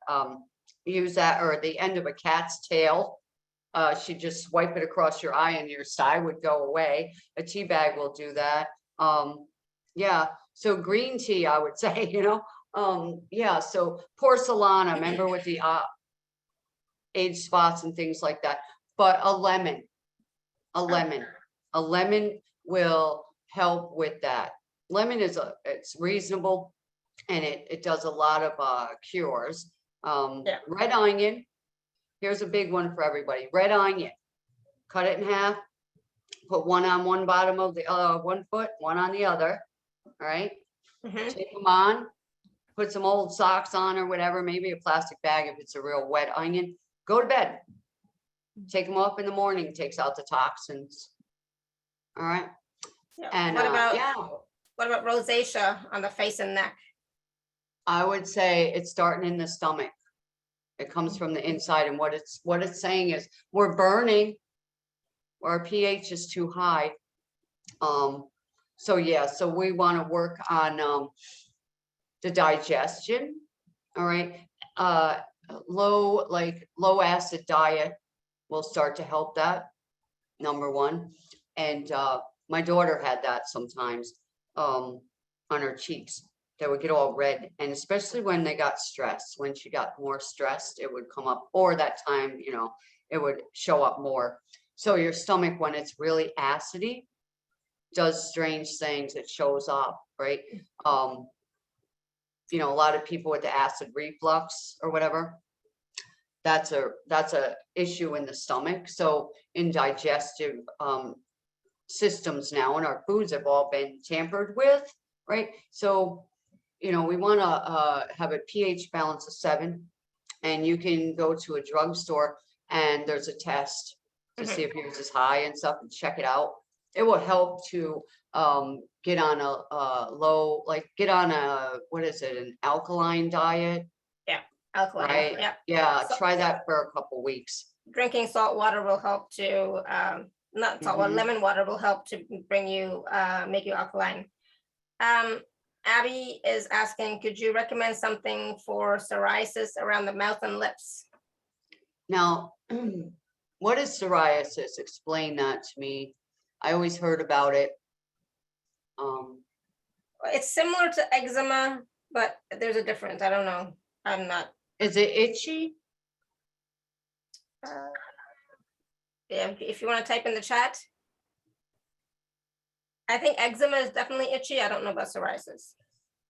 B: use that, or the end of a cat's tail. She'd just swipe it across your eye and your sty would go away. A tea bag will do that. Yeah, so green tea, I would say, yeah, so porcelana, remember with the age spots and things like that. But a lemon will help with that. Lemon it's reasonable and it does a lot of cures. Red onion, here's a big one for everybody. Red onion, cut it in half, put one on one bottom of the one foot, one on the other. All right, take them on, put some old socks on or whatever, maybe a plastic bag if it's a real wet onion. Go to bed. Take them up in the morning, takes out the toxins. All right.
A: Yeah.
B: And
A: what about rosacea on the face and neck?
B: I would say it's starting in the stomach. It comes from the inside, and what it's saying is we're burning, or our pH is too high. So yeah, so we want to work on the digestion. All right. Low acid diet will start to help that, number one. And my daughter had that sometimes on her cheeks. They would get all red, and especially when they got stressed, when she got more stressed, it would come up, or that time, it would show up more. So your stomach, when it's really acidy, does strange things. It shows up, right? A lot of people with the acid reflux or whatever, that's a issue in the stomach. So in digestive systems now, and our foods have all been tampered with, right? So we want to have a pH balance of 7, and you can go to a drugstore and there's a test to see if yours is high and stuff, and check it out. It will help to get on an alkaline diet.
A: Yeah, alkaline.
B: Right? Yeah, so, try that for a couple weeks.
A: Drinking salt water will help to, not salt water, lemon water will help to bring you, make you alkaline. Abby is asking, could you recommend something for psoriasis around the mouth and lips?
B: Now, what is psoriasis? Explain that to me. I always heard about it.
A: It's similar to eczema, but there's a difference. I don't know. I'm not.
B: Is it itchy?
A: Yeah, if you want to type in the chat. I think eczema is definitely itchy. I don't know about psoriasis.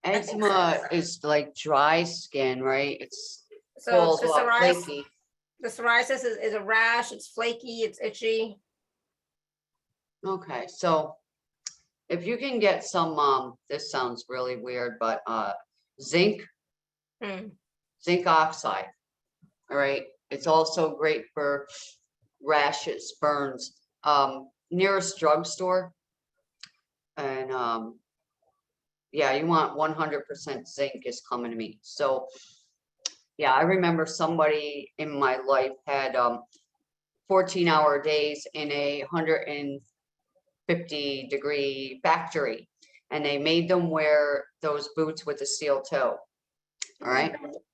B: Eczema is like dry skin, right? It's
A: so the psoriasis is a rash. It's flaky. It's itchy.
B: Okay, so if you can get some, this sounds really weird, but zinc oxide. All right, it's also great for rashes, burns. Nearest drugstore. And yeah, you want 100% zinc is coming to me. So yeah, I remember somebody in my life had 14-hour days in a 150-degree factory, and they made them wear those boots with a steel toe. All right.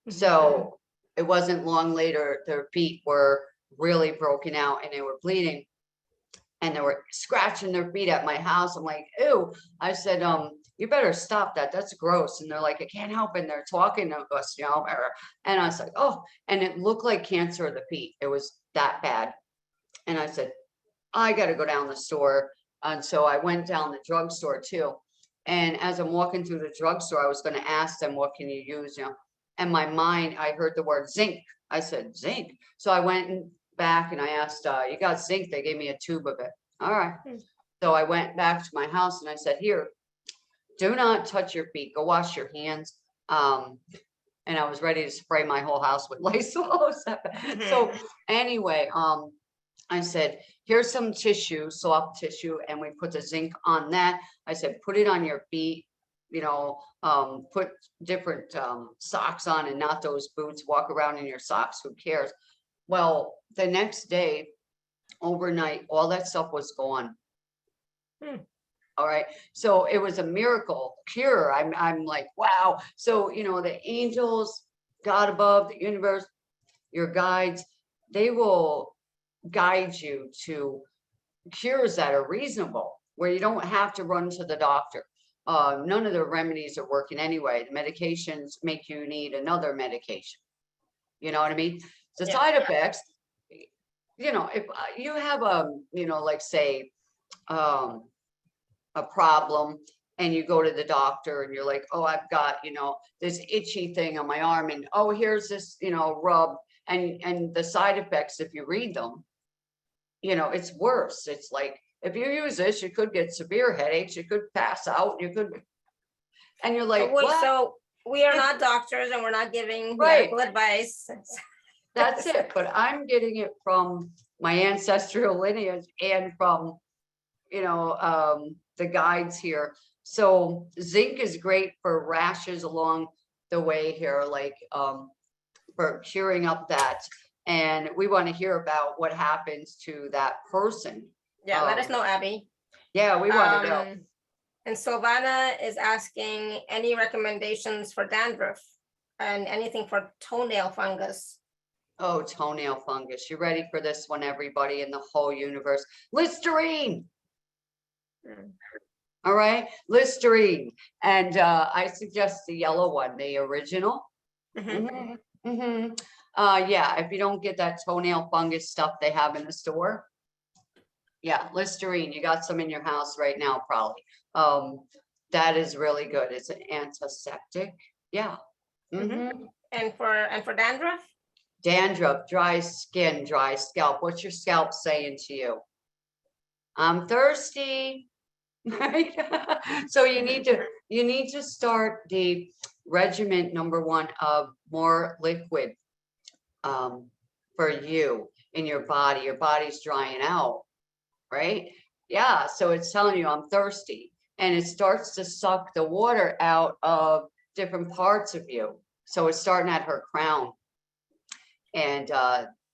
B: So it wasn't long later, their feet were really broken out and they were bleeding. And they were scratching their feet at my house. I'm like, ew. I said, you better stop that. That's gross. And they're like, I can't help it. And they're talking to us, and I was like, oh, and it looked like cancer of the feet. It was that bad. And I said, I got to go down the store. And so I went down the drugstore too. And as I'm walking through the drugstore, I was going to ask them, what can you use? And my mind, I heard the word zinc. I said, zinc. So I went back and I asked, you got zinc? They gave me a tube of it. All right. So I went back to my house and I said, here, do not touch your feet. Go wash your hands. And I was ready to spray my whole house with Lysol. So anyway, I said, here's some tissue, soft tissue, and we put the zinc on that. I said, put it on your feet, put different socks on and not those boots. Walk around in your socks. Who cares? Well, the next day, overnight, all that stuff was gone. All right. So it was a miracle cure. I'm like, wow. So, you know, the angels, God above, the universe, your guides, they will guide you to cures that are reasonable, where you don't have to run to the doctor. None of the remedies are working anyway. The medications make you need another medication. You know what I mean? The side effects, you know, if you have you know, like say, a problem and you go to the doctor and you're like, oh, I've got, you know, this itchy thing on my arm, and oh, here's this, you know, rub, and the side effects, if you read them, you know, it's worse. It's like, if you use this, you could get severe headaches, you could pass out, you could, and you're like, what?
A: So we are not doctors and we're not giving
B: Right.
A: medical advice.
B: That's it. But I'm getting it from my ancestral lineage and from, you know, the guides here. So zinc is great for rashes along the way here, like for curing up that. And we want to hear about what happens to that person.
A: Yeah, let us know, Abby.
B: Yeah, we want to know.
A: And Silvana is asking any recommendations for dandruff and anything for toenail fungus.
B: Oh, toenail fungus. You ready for this one, everybody in the whole universe? Listerine. All right, Listerine. And I suggest the yellow one, the original. Yeah, if you don't get that toenail fungus stuff they have in the store, yeah, Listerine. You got some in your house right now, probably. That is really good. It's an antiseptic. Yeah.
A: And for dandruff?
B: Dandruff, dry skin, dry scalp. What's your scalp saying to you? I'm thirsty. Right? So you need to start the regimen #1 of more liquid for you in your body. Your body's drying out, right? Yeah, so it's telling you I'm thirsty, and it starts to suck the water out of different parts of you. So it's starting at her crown, and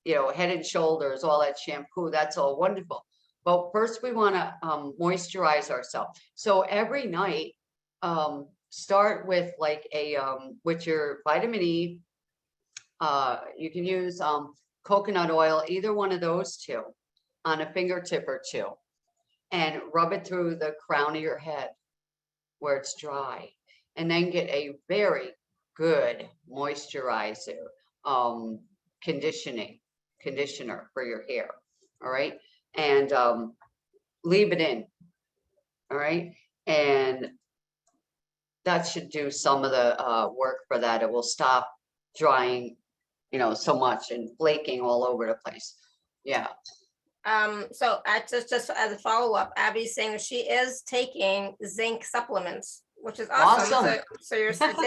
B: you know, Head and Shoulders, all that shampoo, that's all wonderful. But first we want to moisturize ourselves. So every night, start with like a with your vitamin E. You can use coconut oil, either one of those two, on a fingertip or two, and rub it through the crown of your head where it's dry, and then get a very good moisturizer, conditioner for your hair. All right. And leave it in. All right. And that should do some of the work for that. It will stop drying, you know, so much and flaking all over the place. Yeah.
A: So just as a follow-up, Abby's saying she is taking zinc supplements, which is awesome. So your zinc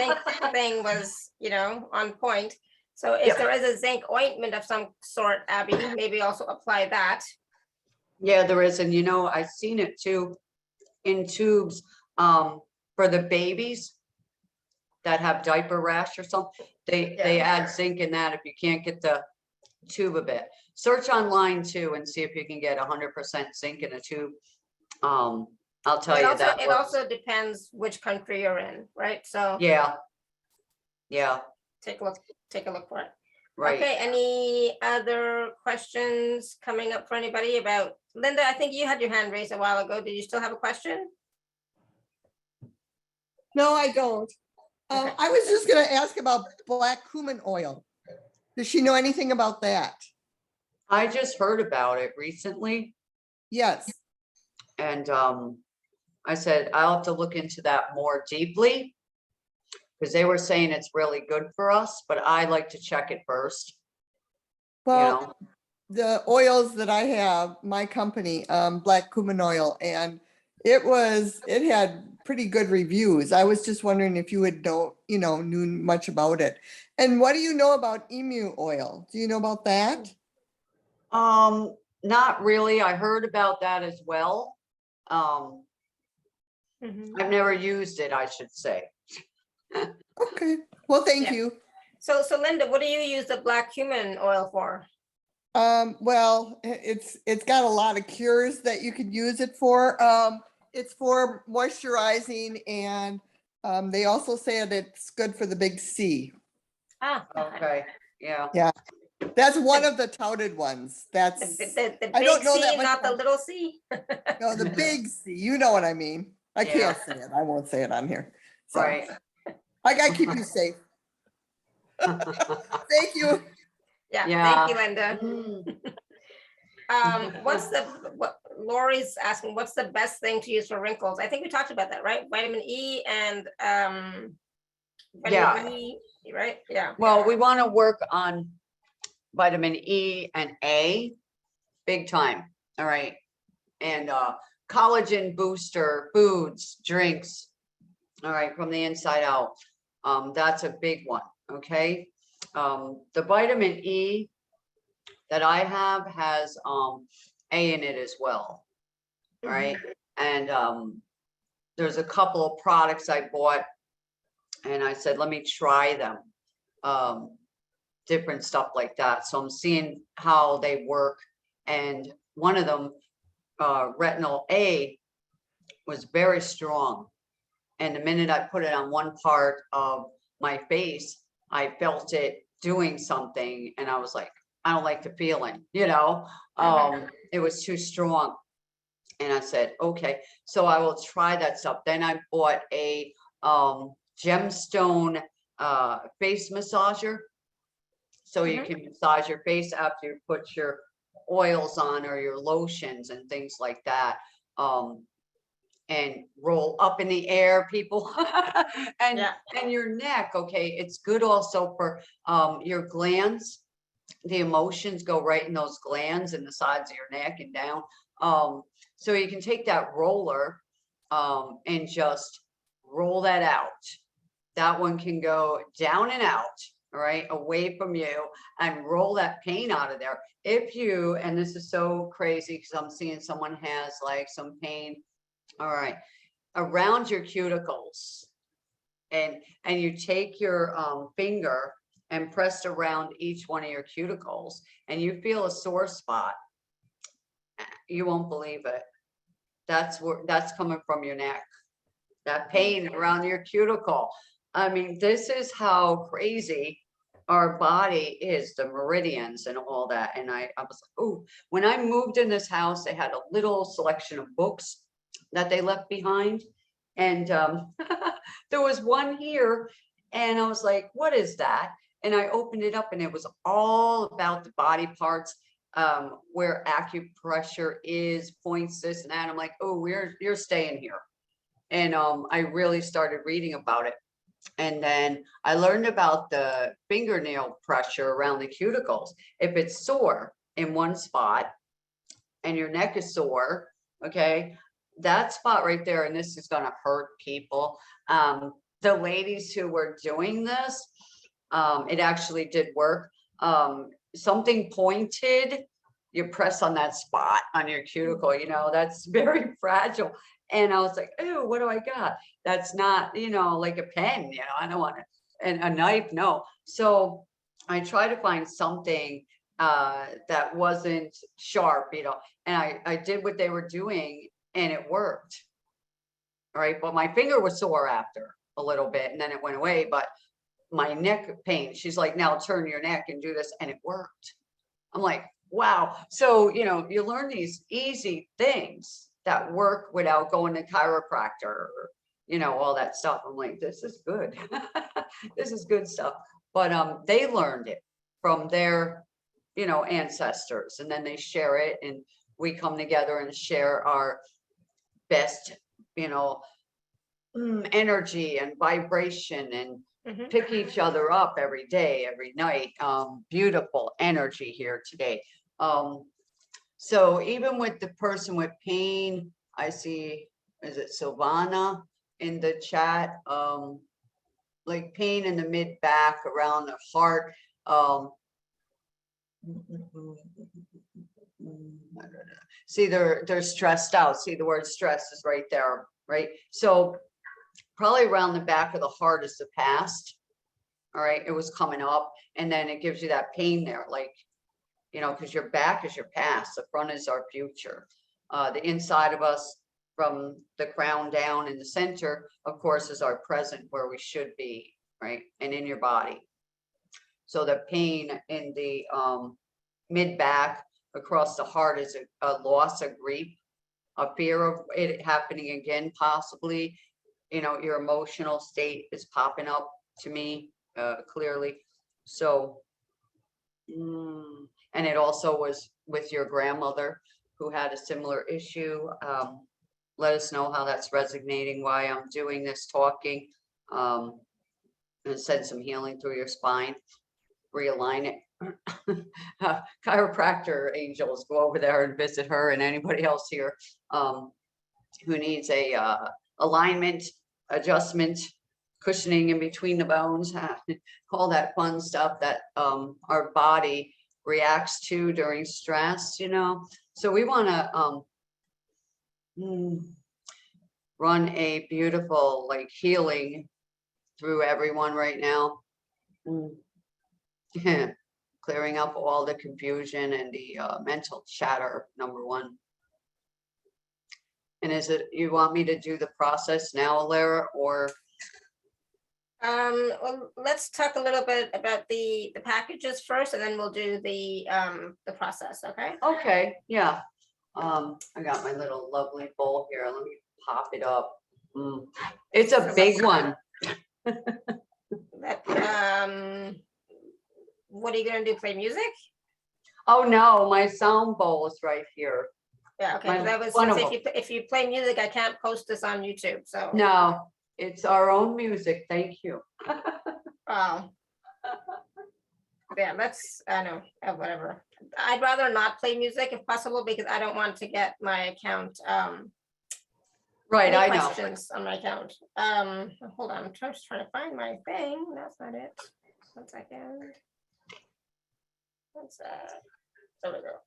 A: thing was, you know, on point. So if there is a zinc ointment of some sort, Abby, maybe also apply that.
B: Yeah, there is. And, you know, I've seen it too in tubes for the babies that have diaper rash or something. They add zinc in that if you can't get the tube of it. Search online too and see if you can get 100% zinc in a tube. I'll tell you that. It
A: also depends which country you're in, right? So
B: yeah.
A: Take a look for it.
B: Right.
A: Okay, any other questions coming up for anybody about Linda? I think you had your hand raised a while ago. Did you still have a question?
C: No, I don't.
A: Okay.
C: I was just going to ask about black cumin oil. Does she know anything about that?
B: I just heard about it recently.
C: Yes.
B: And I said, I'll have to look into that more deeply, because they were saying it's really good for us, but I like to check it first.
C: Well,
B: you know?
C: The oils that I have, my company, black cumin oil, and it had pretty good reviews. I was just wondering if you would knew much about it. And what do you know about emu oil? Do you know about that?
B: Not really. I heard about that as well. I've never used it, I should say.
C: Okay. Well, thank you.
A: So Linda, what do you use the black cumin oil for?
C: Well, it's got a lot of cures that you could use it for. It's for moisturizing, and they also say that it's good for the big C.
A: Ah,
B: Okay, yeah.
C: Yeah, that's one of the touted ones. That's,
A: the
C: I don't
A: big
C: know that
A: C,
C: much
A: not the
C: about-
A: little C.
C: no, the big C, you know what I mean. I
B: Yeah.
C: can't say it. I won't say it on here. So
B: Right.
C: I gotta keep you safe. Thank you.
A: Yeah,
B: Yeah.
A: thank you, Linda. What's the, what Lori's asking, what's the best thing to use for wrinkles? I think we talked about that, right? Vitamin E and
B: Yeah.
A: vitamin E, right? Yeah.
B: Well, we want to work on vitamin E and A big time. All right. And collagen booster foods, drinks. All right. From the inside out. That's a big one. Okay. The vitamin E that I have has A in it as well. All right. And there's a couple of products I bought and I said, let me try them. Different stuff like that. So I'm seeing how they work. And one of them, retinol A, was very strong. And the minute I put it on one part of my face, I felt it doing something. And I was like, I don't like the feeling, you know, it was too strong. And I said, okay, so I will try that stuff. Then I bought a gemstone face massager. So you can massage your face after you put your oils on or your lotions and things like that. And roll up in the air, people. and your neck, okay, it's good also for your glands. The emotions go right in those glands and the sides of your neck and down. So you can take that roller and just roll that out. That one can go down and out, all right, away from you, and roll that pain out of there. If you, and this is so crazy because I'm seeing someone has like some pain, all right, around your cuticles, and you take your finger and press around each one of your cuticles, and you feel a sore spot. You won't believe it. That's coming from your neck. That pain around your cuticle. I mean, this is how crazy our body is, the meridians and all that. And I was like, oh, when I moved in this house, they had a little selection of books that they left behind. And there was one here, and I was like, what is that? And I opened it up, and it was all about the body parts, where acupressure is, points, this and that. I'm like, oh, you're staying here. And I really started reading about it. And then I learned about the fingernail pressure around the cuticles. If it's sore in one spot and your neck is sore, okay, that spot right there, and this is going to hurt people. The ladies who were doing this, it actually did work. Something pointed, you press on that spot on your cuticle, you know, that's very fragile. And I was like, oh, what do I got? That's not, you know, like a pen, you know, I don't want it. And a knife, no. So I try to find something that wasn't sharp, you know, and I did what they were doing, and it worked. All right. But my finger was sore after a little bit, and then it went away. But my neck pain, she's like, now turn your neck and do this. And it worked. I'm like, wow. So, you know, you learn these easy things that work without going to chiropractor or, you know, all that stuff. I'm like, this is good. This is good stuff. But they learned it from their, you know, ancestors, and then they share it, and we come together and share our best, you know, energy and vibration, and pick each other up every day, every night. Beautiful energy here today. So even with the person with pain, I see, is it Silvana in the chat? Like pain in the mid back, around the heart. See, they're stressed out. See, the word stress is right there, right? So probably around the back of the heart is the past. All right, it was coming up, and then it gives you that pain there, like, you know, because your back is your past, the front is our future. The inside of us from the crown down in the center, of course, is our present, where we should be, right? And in your body. So the pain in the mid back across the heart is a loss, a grief, a fear of it happening again, possibly. You know, your emotional state is popping up to me clearly. So, and it also was with your grandmother who had a similar issue. Let us know how that's resonating, why I'm doing this talking, and send some healing through your spine, realign it. Chiropractor angels, go over there and visit her, and anybody else here who needs a alignment, adjustment, cushioning in between the bones, all that fun stuff that our body reacts to during stress, you know. So we want to run a beautiful like healing through everyone right now. Clearing up all the confusion and the mental chatter, number one. And is it, you want me to do the process now, Alara, or?
A: Well, let's talk a little bit about the packages first, and then we'll do the process, okay?
B: Okay, yeah. I got my little lovely bowl here. Let me pop it up. It's a big one.
A: What are you gonna do, play music?
B: Oh no, my sound bowl is right here.
A: Yeah, okay, that was, if you play music, I can't post this on YouTube, so.
B: No, it's our own music, thank you.
A: Oh. Yeah, that's, I know, whatever. I'd rather not play music if possible, because I don't want to get my account,
B: right, I know.
A: questions on my account. Hold on, I'm just trying to find my thing, that's not it. 1 second. What's that? There we go.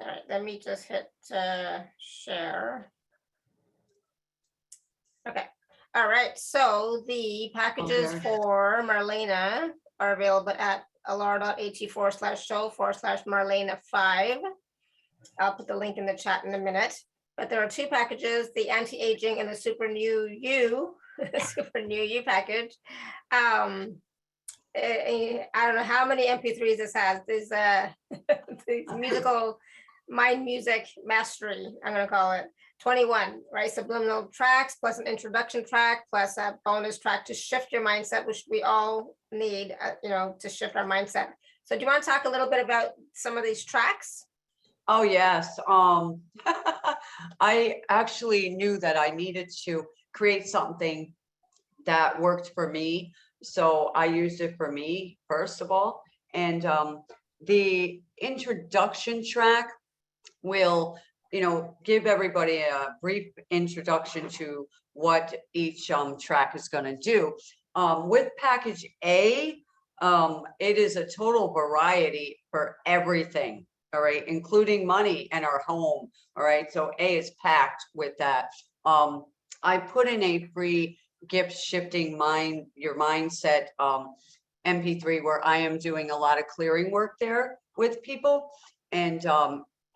A: All right, let me just hit share. Okay. All right. So the packages for Marlena are available at alara.at/show/Marlena5. I'll put the link in the chat in a minute. But there are 2 packages: the anti-aging and the super new you, super new you package. I don't know how many MP3s this has. There's these musical mind music mastery, I'm gonna call it 21, right? Subliminal tracks plus an introduction track plus a bonus track to shift your mindset, which we all need, you know, to shift our mindset. So do you want to talk a little bit about some of these tracks?
B: Oh yes. I actually knew that I needed to create something that worked for me. So I used it for me, first of all. And the introduction track will, you know, give everybody a brief introduction to what each track is going to do. With package A, it is a total variety for everything, all right, including money and our home, all right. So A is packed with that. I put in a free gift shifting your mindset MP3 where I am doing a lot of clearing work there with people, and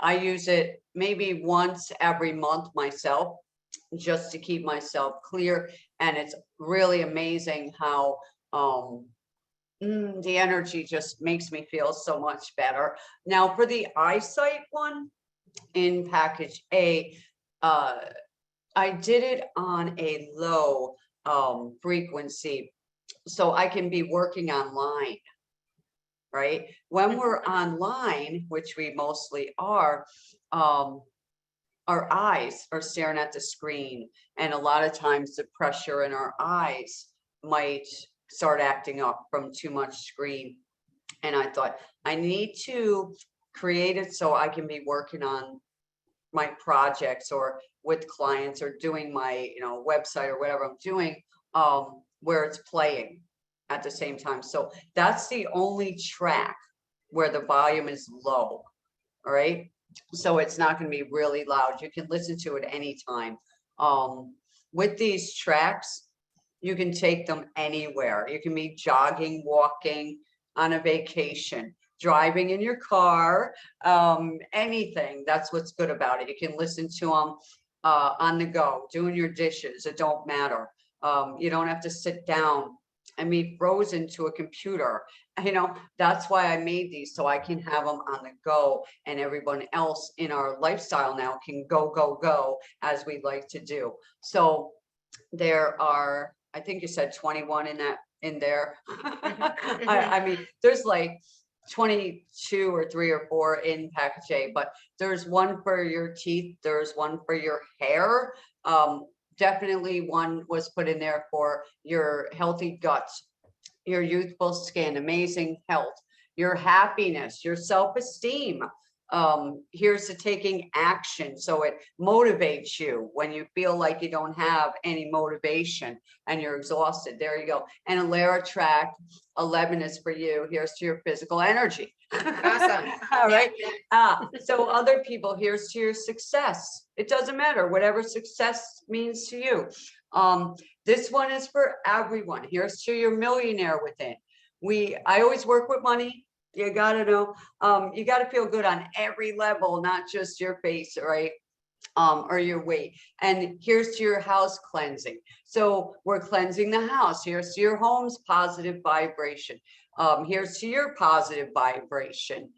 B: I use it maybe once every month myself, just to keep myself clear. And it's really amazing how the energy just makes me feel so much better. Now for the eyesight one in package A, I did it on a low frequency, so I can be working online, right? When we're online, which we mostly are, our eyes are staring at the screen, and a lot of times the pressure in our eyes might start acting up from too much screen. And I thought, I need to create it so I can be working on my projects or with clients or doing my, you know, website or whatever I'm doing, where it's playing at the same time. So that's the only track where the volume is low. All right. So it's not going to be really loud. You can listen to it anytime. With these tracks, you can take them anywhere. You can be jogging, walking, on a vacation, driving in your car, anything. That's what's good about it. You can listen to them on the go, doing your dishes. It don't matter. You don't have to sit down and be frozen to a computer. You know, that's why I made these, so I can have them on the go, and everyone else in our lifestyle now can go as we like to do. So there are, I think you said 21 in there. I mean, there's like 22 or 3 or 4 in package A, but there's one for your teeth, there's one for your hair. Definitely one was put in there for your healthy guts, your youthful skin, amazing health, your happiness, your self-esteem. Here's the taking action. So it motivates you when you feel like you don't have any motivation and you're exhausted. There you go. And Alaratrack 11 is for you. Here's to your physical energy.
A: Awesome.
B: All right. So other people, here's to your success. It doesn't matter, whatever success means to you. This one is for everyone. Here's to your millionaire within. I always work with money. You gotta know, you gotta feel good on every level, not just your face, right? Or your weight. And here's to your house cleansing. So we're cleansing the house. Here's to your home's positive vibration. Here's to your positive vibration.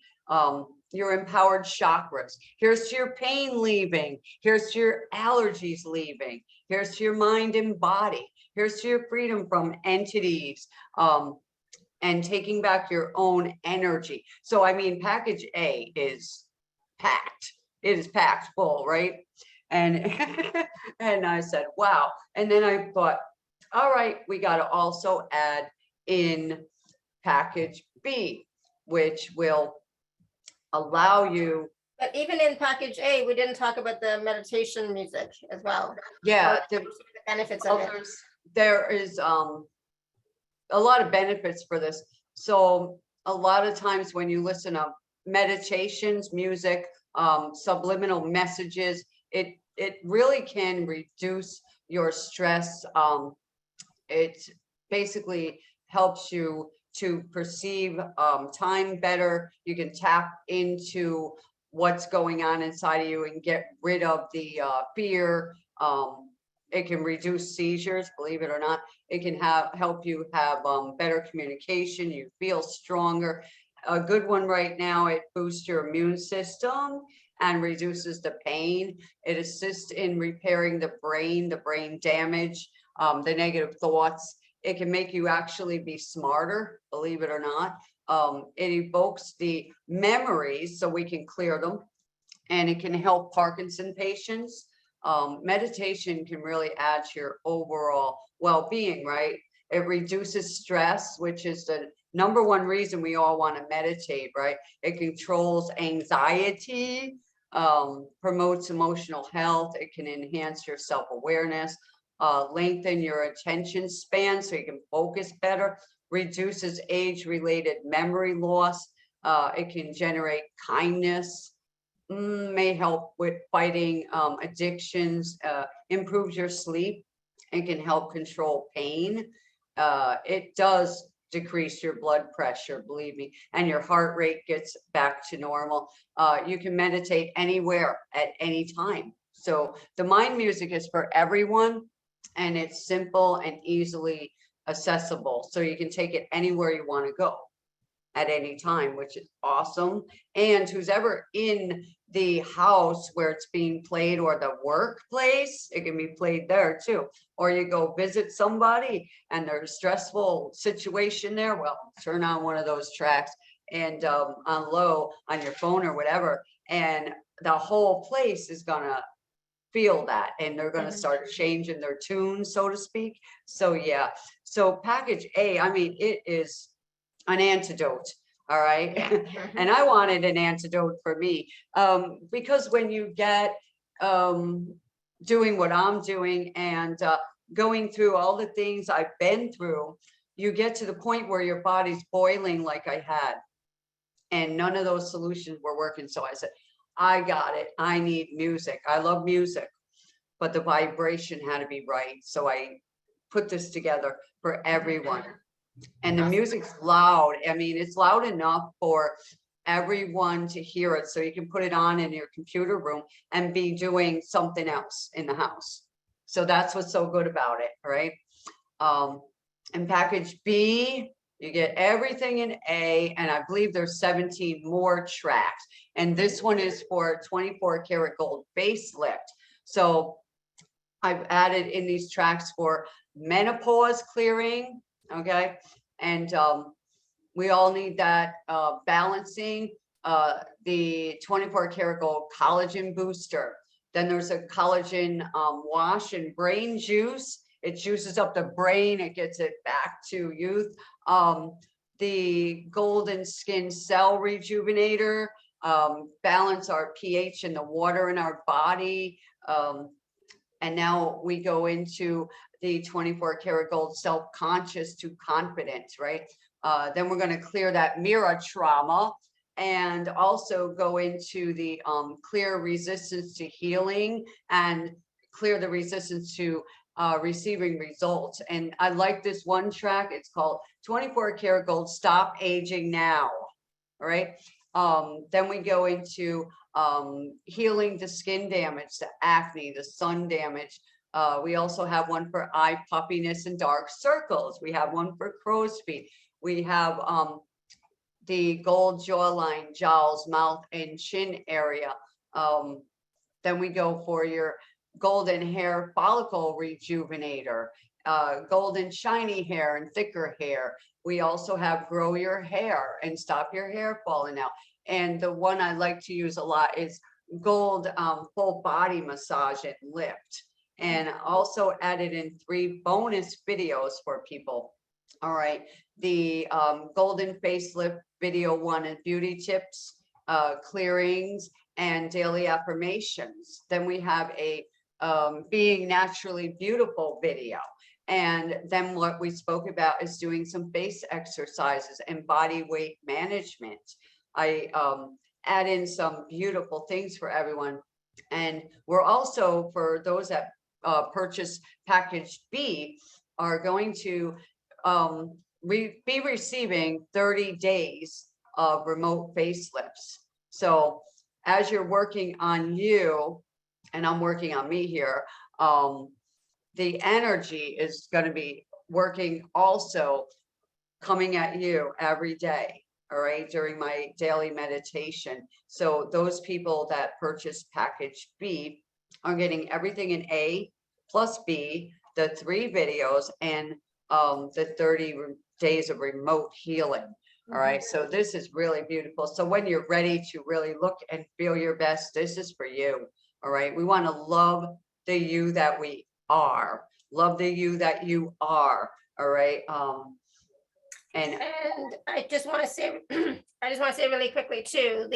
B: Your empowered chakras. Here's to your pain leaving. Here's to your allergies leaving. Here's to your mind and body. Here's to your freedom from entities. And taking back your own energy. So, I mean, package A is packed. It is packed full, right? And, and I said, wow. And then I thought, all right, we got to also add in package B, which will allow you.
A: But even in package A, we didn't talk about the meditation music as well.
B: Yeah.
A: The benefits of it.
B: There is, a lot of benefits for this. So a lot of times when you listen to meditations, music, subliminal messages, it really can reduce your stress. It basically helps you to perceive time better. You can tap into what's going on inside of you and get rid of the fear. It can reduce seizures, believe it or not. It can help you have better communication. You feel stronger. A good one right now, it boosts your immune system and reduces the pain. It assists in repairing the brain damage, the negative thoughts. It can make you actually be smarter, believe it or not. It evokes the memories so we can clear them, and it can help Parkinson patients. Meditation can really add to your overall well-being, right? It reduces stress, which is the #1 reason we all want to meditate, right? It controls anxiety, promotes emotional health. It can enhance your self-awareness, lengthen your attention span so you can focus better, reduces age-related memory loss. It can generate kindness, may help with fighting addictions, improves your sleep, and can help control pain. It does decrease your blood pressure, believe me, and your heart rate gets back to normal. You can meditate anywhere at any time. So the mind music is for everyone, and it's simple and easily accessible. So you can take it anywhere you want to go at any time, which is awesome. And who's ever in the house where it's being played, or the workplace, it can be played there too. Or you go visit somebody and there's a stressful situation there, well, turn on one of those tracks and on low on your phone or whatever, and the whole place is gonna feel that, and they're going to start changing their tune, so to speak. So yeah, so package A, I mean, it is an antidote. All right. And I wanted an antidote for me, because when you get doing what I'm doing and going through all the things I've been through, you get to the point where your body's boiling like I had, and none of those solutions were working. So I said, I got it. I need music. I love music, but the vibration had to be right. So I put this together for everyone. And the music's loud. I mean, it's loud enough for everyone to hear it so you can put it on in your computer room and be doing something else in the house. So that's what's so good about it, right? In package B, you get everything in A, and I believe there's 17 more tracks. And this one is for 24 karat gold facelift. So I've added in these tracks for menopause clearing, okay? And we all need that balancing, the 24 karat gold collagen booster. Then there's a collagen wash and brain juice. It juices up the brain, it gets it back to youth. The golden skin cell rejuvenator, balance our pH in the water in our body. And now we go into the 24 karat gold self-conscious to confident, right? Then we're going to clear that mirror trauma and also go into the clear resistance to healing and clear the resistance to receiving results. And I like this one track. It's called 24 karat gold stop aging now. All right. Then we go into healing the skin damage, the acne, the sun damage. We also have one for eye puffiness and dark circles. We have one for crow's feet. We have the gold jawline, jowls, mouth and chin area. Then we go for your golden hair follicle rejuvenator, golden shiny hair and thicker hair. We also have grow your hair and stop your hair falling out. And the one I like to use a lot is gold full body massage and lift. And also added in 3 bonus videos for people. All right, the golden facelift video 1 and beauty tips, clearings and daily affirmations. Then we have a being naturally beautiful video. And then what we spoke about is doing some face exercises and body weight management. I add in some beautiful things for everyone. And we're also, for those that purchase package B, are going to be receiving 30 days of remote facelifts. So as you're working on you, and I'm working on me here, the energy is going to be working also coming at you every day, all right, during my daily meditation. So those people that purchase package B are getting everything in A plus B, the 3 videos, and the 30 days of remote healing. All right, so this is really beautiful. So when you're ready to really look and feel your best, this is for you. All right, we want to love the you that we are. Love the you that you are. All right. And
A: I just want to say, really quickly too,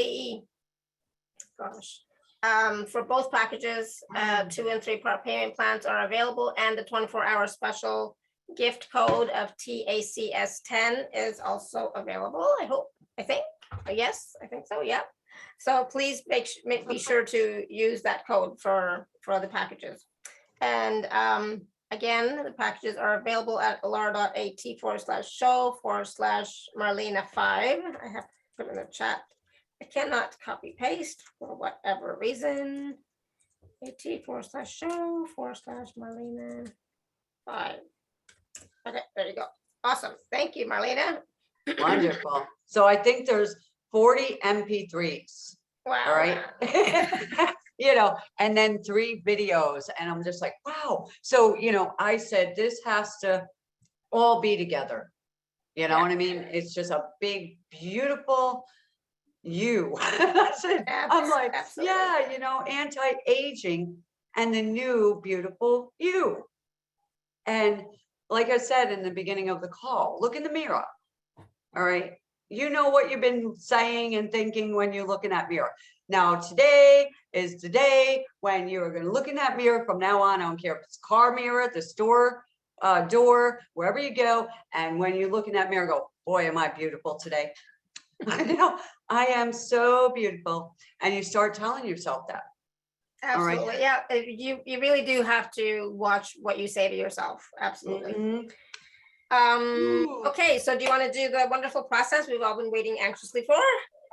A: for both packages, 2 and 3 part payment plans are available, and the 24-hour special gift code of TACS10 is also available. I think so. Yeah. So please be sure to use that code for the packages. And again, the packages are available at alara.at/show/Marlenea5. I have to put in the chat. I cannot copy paste for whatever reason. at/show/Marlenea5. Okay, there you go. Awesome. Thank you, Marlena.
B: wonderful. So I think there's 40 MP3s.
A: Wow.
B: All right. You know, and then 3 videos. And I'm just like, wow. So, you know, I said, this has to all be together. You know what I mean? It's just a big, beautiful you. That's it. I'm like,
A: Absolutely.
B: yeah, you know, anti-aging and the new beautiful you. And like I said in the beginning of the call, look in the mirror. All right. You know what you've been saying and thinking when you look in that mirror. Now, today is the day when you're going to look in that mirror from now on. I don't care if it's a car mirror, the store door, wherever you go. And when you look in that mirror, go, boy, am I beautiful today. I know I am so beautiful. And you start telling yourself that.
A: Absolutely.
B: All right.
A: Yeah. You really do have to watch what you say to yourself. Absolutely. Okay, so do you want to do the wonderful process we've all been waiting anxiously for?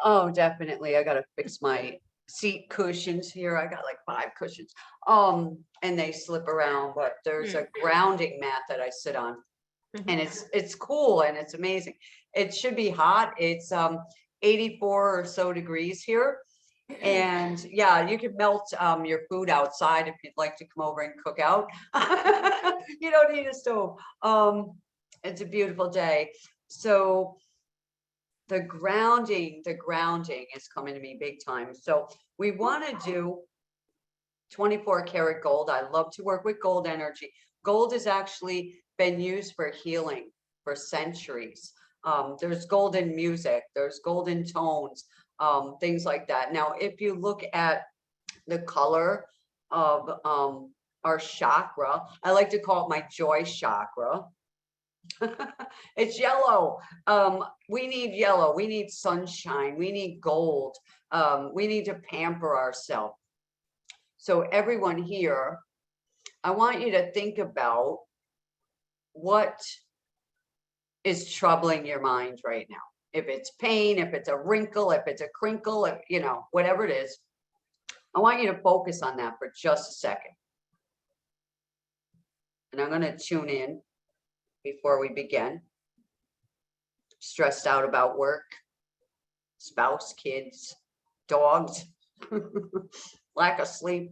B: Oh, definitely. I gotta fix my seat cushions here. I got like 5 cushions. And they slip around, but there's a grounding mat that I sit on. And it's cool and it's amazing. It should be hot. It's 84 or so degrees here. And yeah, you can melt your food outside if you'd like to come over and cook out. You don't need a stove. It's a beautiful day. So the grounding is coming to me big time. So we want to do 24 karat gold. I love to work with gold energy. Gold has actually been used for healing for centuries. There's golden music, there's golden tones, things like that. Now, if you look at the color of our chakra, I like to call it my joy chakra. It's yellow. We need yellow. We need sunshine. We need gold. We need to pamper ourselves. So everyone here, I want you to think about what is troubling your mind right now. If it's pain, if it's a wrinkle, if it's a crinkle, if, you know, whatever it is, I want you to focus on that for just a second. And I'm going to tune in before we begin. Stressed out about work, spouse, kids, dogs, lack of sleep,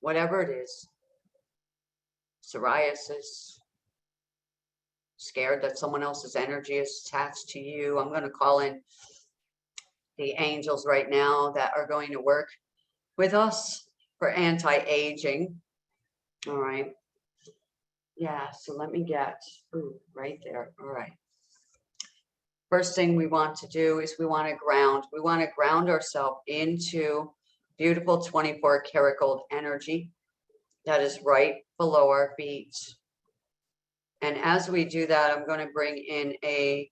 B: whatever it is, psoriasis, scared that someone else's energy is attached to you. I'm going to call in the angels right now that are going to work with us for anti-aging. All right. Yeah, so let me get right there. All right. First thing we want to do is we want to ground. We want to ground ourselves into beautiful 24 karat gold energy that is right below our feet. And as we do that, I'm going to bring in a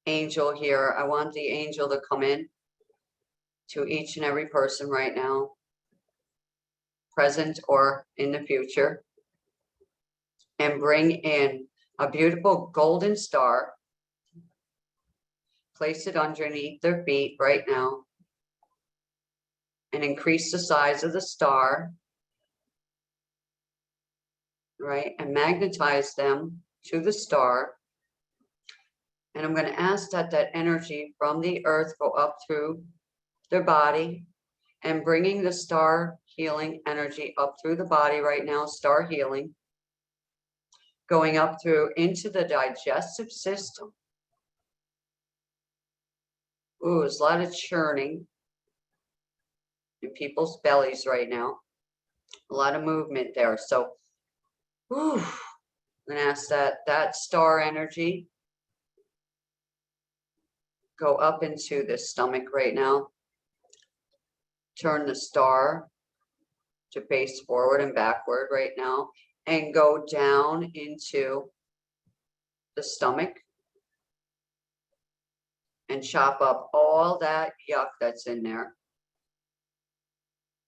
B: angel here. I want the angel to come in to each and every person right now, present or in the future, and bring in a beautiful golden star. Place it underneath their feet right now and increase the size of the star, right? And magnetize them to the star. And I'm going to ask that that energy from the earth go up through their body and bringing the star healing energy up through the body right now, star healing, going up through into the digestive system. Ooh, there's a lot of churning in people's bellies right now. A lot of movement there. So, ooh, I'm going to ask that star energy go up into the stomach right now. Turn the star to face forward and backward right now and go down into the stomach and chop up all that yuck that's in there.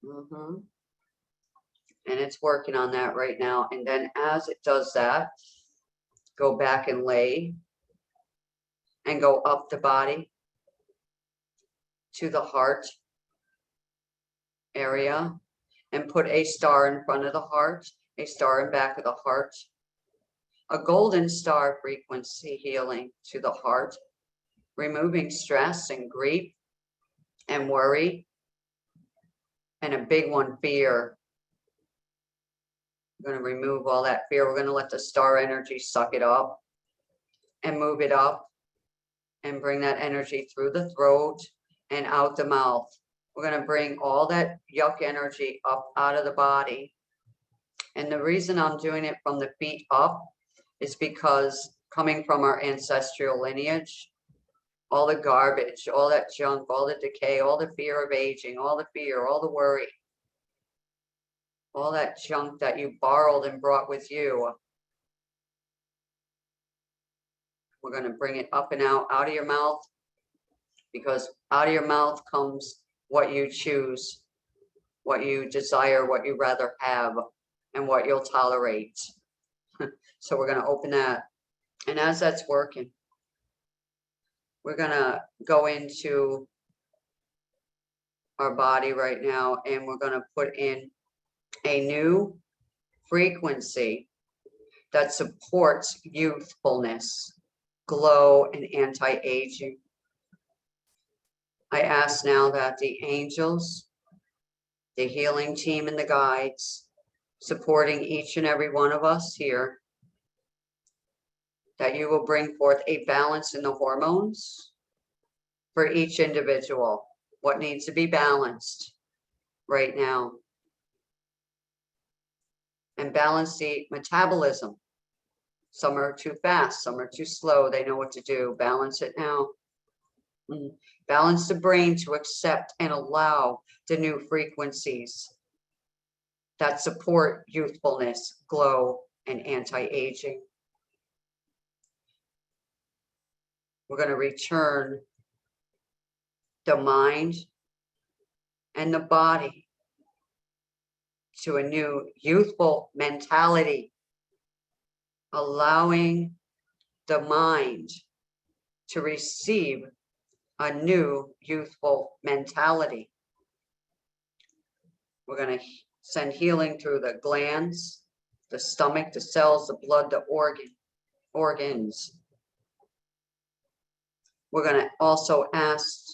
B: And it's working on that right now. And then as it does that, go back and lay and go up the body to the heart area and put a star in front of the heart, a star in back of the heart, a golden star frequency healing to the heart, removing stress and grief and worry, and a big one, fear. We're going to remove all that fear. We're going to let the star energy suck it up and move it up and bring that energy through the throat and out the mouth. We're going to bring all that yuck energy up out of the body. And the reason I'm doing it from the feet up is because coming from our ancestral lineage, all the garbage, all that junk, all the decay, all the fear of aging, all the fear, all the worry, all that junk that you borrowed and brought with you. We're going to bring it up and out of your mouth, because out of your mouth comes what you choose, what you desire, what you rather have, and what you'll tolerate. So we're going to open that. And as that's working, we're going to go into our body right now, and we're going to put in a new frequency that supports youthfulness, glow, and anti-aging. I ask now that the angels, the healing team, and the guides supporting each and every one of us here, that you will bring forth a balance in the hormones for each individual. What needs to be balanced right now? And balance the metabolism. Some are too fast, some are too slow. They know what to do. Balance it now. Balance the brain to accept and allow the new frequencies that support youthfulness, glow, and anti-aging. We're going to return the mind and the body to a new youthful mentality, allowing the mind to receive a new youthful mentality. We're going to send healing through the glands, the stomach, the cells, the blood, the organs. We're going to also ask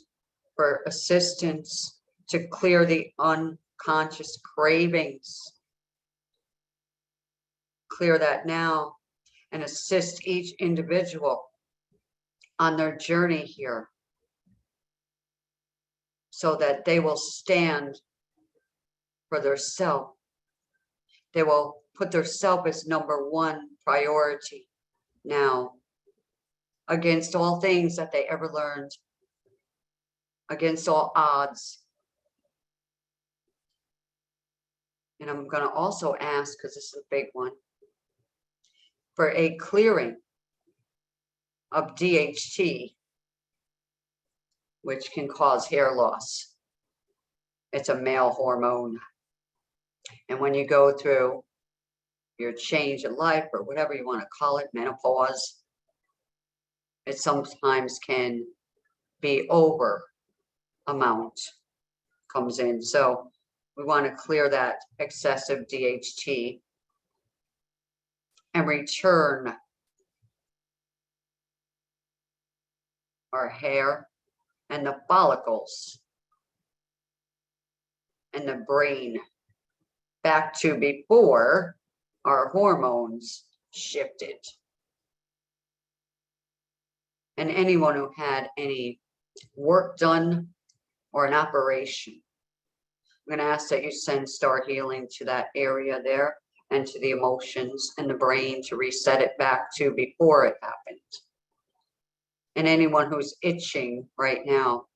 B: for assistance to clear the unconscious cravings. Clear that now and assist each individual on their journey here so that they will stand for their self. They will put their self as number one priority now, against all things that they ever learned, against all odds. And I'm going to also ask, because this is a big one, for a clearing of DHT, which can cause hair loss. It's a male hormone. And when you go through your change in life, or whatever you want to call it, menopause, it sometimes can be over amount comes in. So we want to clear that excessive DHT and return our hair and the follicles and the brain back to before our hormones shifted. And anyone who had any work done or an operation, I'm going to ask that you send star healing to that area there and to the emotions and the brain to reset it back to before it happened. And anyone who's itching right now,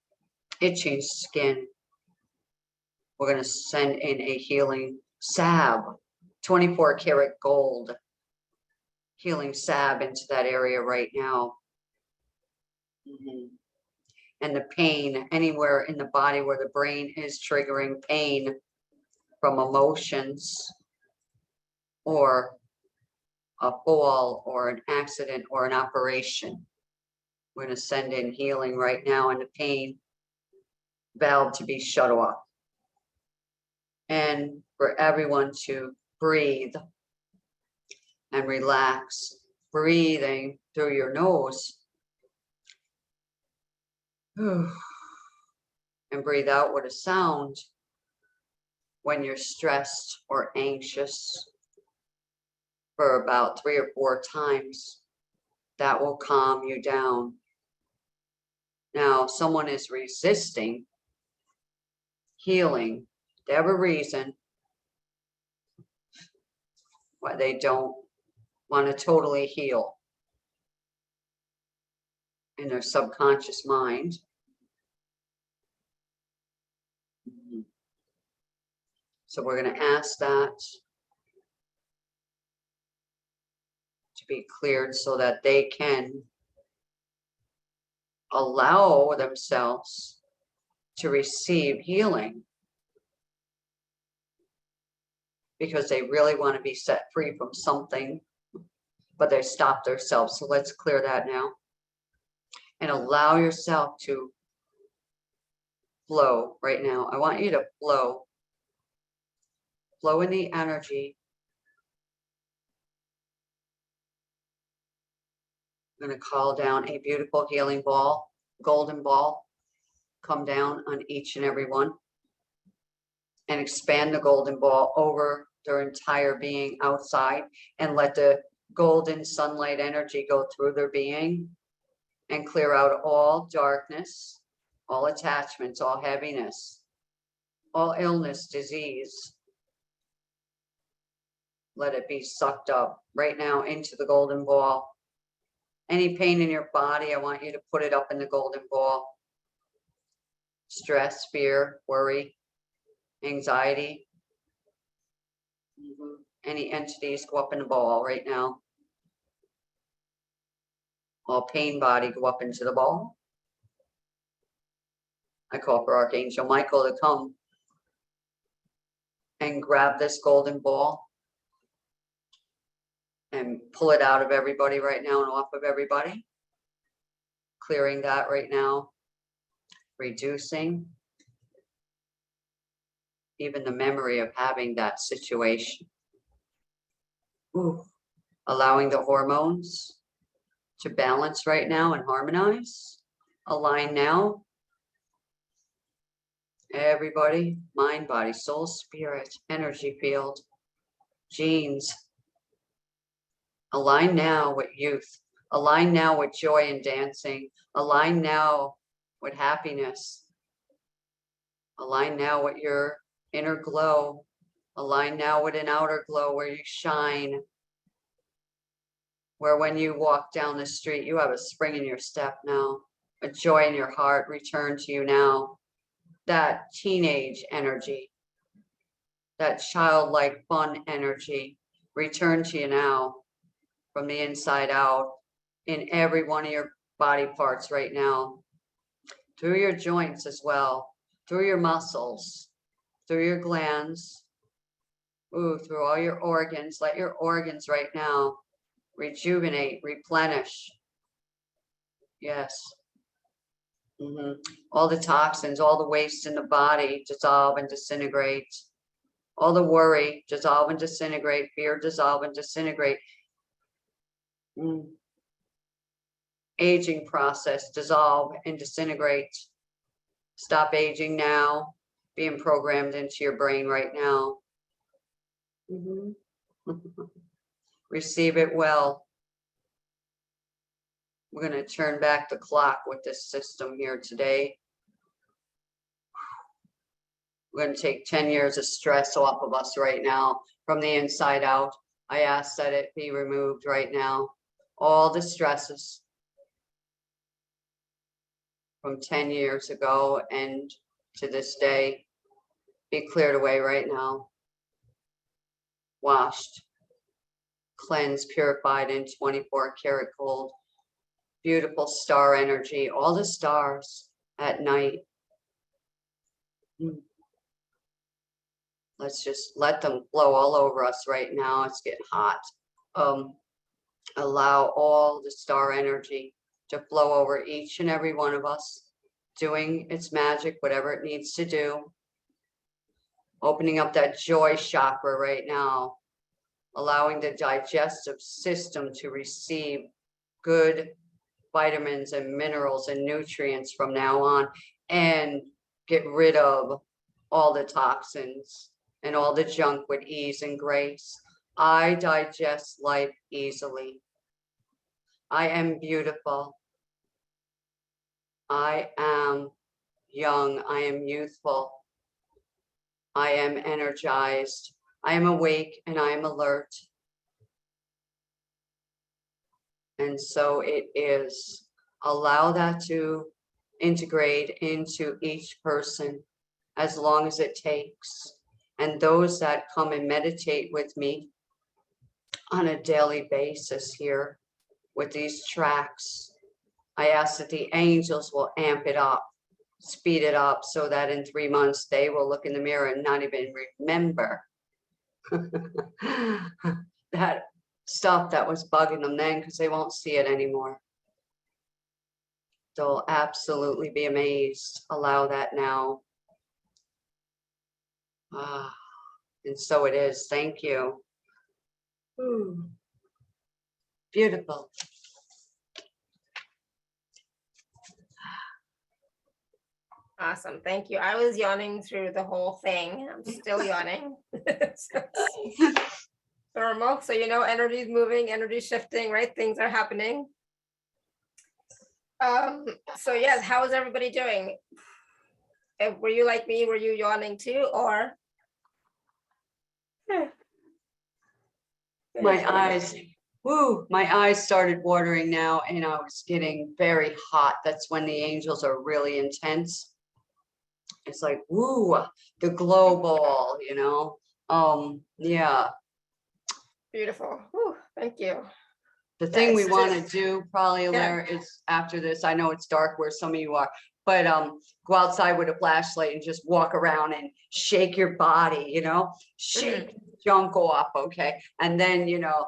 B: itching skin, we're going to send in a healing salve, 24 karat gold healing salve into that area right now. And the pain anywhere in the body where the brain is triggering pain from emotions or a fall or an accident or an operation. We're going to send in healing right now and the pain valve to be shut off. And for everyone to breathe and relax, breathing through your nose. And breathe out with a sound when you're stressed or anxious for about 3 or 4 times. That will calm you down. Now, someone is resisting healing. They have a reason why they don't want to totally heal in their subconscious mind. So we're going to ask that to be cleared so that they can allow themselves to receive healing, because they really want to be set free from something but they stop themselves. So let's clear that now. And allow yourself to flow right now. I want you to flow. Flow in the energy. I'm going to call down a beautiful healing ball, golden ball. Come down on each and every one. And expand the golden ball over their entire being outside. And let the golden sunlight energy go through their being. And clear out all darkness, all attachments, all heaviness, all illness, disease. Let it be sucked up right now into the golden ball. Any pain in your body, I want you to put it up in the golden ball. Stress, fear, worry, anxiety. Any entities, go up in the ball right now. All pain body, go up into the ball. I call for Archangel Michael to come and grab this golden ball and pull it out of everybody right now and off of everybody. Clearing that right now. Reducing even the memory of having that situation. Ooh. Allowing the hormones to balance right now and harmonize. Align now. Everybody, mind, body, soul, spirit, energy field, genes. Align now with youth. Align now with joy and dancing. Align now with happiness. Align now with your inner glow. Align now with an outer glow where you shine. Where when you walk down the street, you have a spring in your step now. A joy in your heart return to you now. That teenage energy, that childlike fun energy, return to you now from the inside out in every one of your body parts right now, through your joints as well, through your muscles, through your glands, ooh, through all your organs. Let your organs right now rejuvenate, replenish. Yes. All the toxins, all the waste in the body dissolve and disintegrate. All the worry dissolve and disintegrate. Fear dissolve and disintegrate. Aging process dissolve and disintegrate. Stop aging now. Being programmed into your brain right now. Receive it well. We're going to turn back the clock with this system here today. We're going to take 10 years of stress off of us right now from the inside out. I ask that it be removed right now. All the stresses from 10 years ago and to this day be cleared away right now. Washed, cleansed, purified in 24 karat gold. Beautiful star energy, all the stars at night. Let's just let them flow all over us right now. It's getting hot. Allow all the star energy to flow over each and every one of us, doing its magic, whatever it needs to do. Opening up that joy chakra right now, allowing the digestive system to receive good vitamins and minerals and nutrients from now on, and get rid of all the toxins and all the junk with ease and grace. I digest life easily. I am beautiful. I am young. I am youthful. I am energized. I am awake and I am alert. And so it is. Allow that to integrate into each person as long as it takes. And those that come and meditate with me on a daily basis here with these tracks, I ask that the angels will amp it up, speed it up, so that in 3 months they will look in the mirror and not even remember that stuff that was bugging them then, because they won't see it anymore. They'll absolutely be amazed. Allow that now. Ah, and so it is. Thank you. Ooh. Beautiful.
A: Awesome. Thank you. I was yawning through the whole thing. I'm still yawning. Normal. So, you know, energy is moving, energy is shifting, right? Things are happening. So yes, how is everybody doing? Were you like me? Were you yawning too, or?
B: My eyes started watering now, and I was getting very hot. That's when the angels are really intense. It's like, woo, the glow ball, you know? Yeah.
A: Beautiful. Whew, thank you.
B: The thing we want to do probably, Alara, is after this, I know it's dark where some of you are, but go outside with a flashlight and just walk around and shake your body, you know, shake junk off, okay? And then, you know,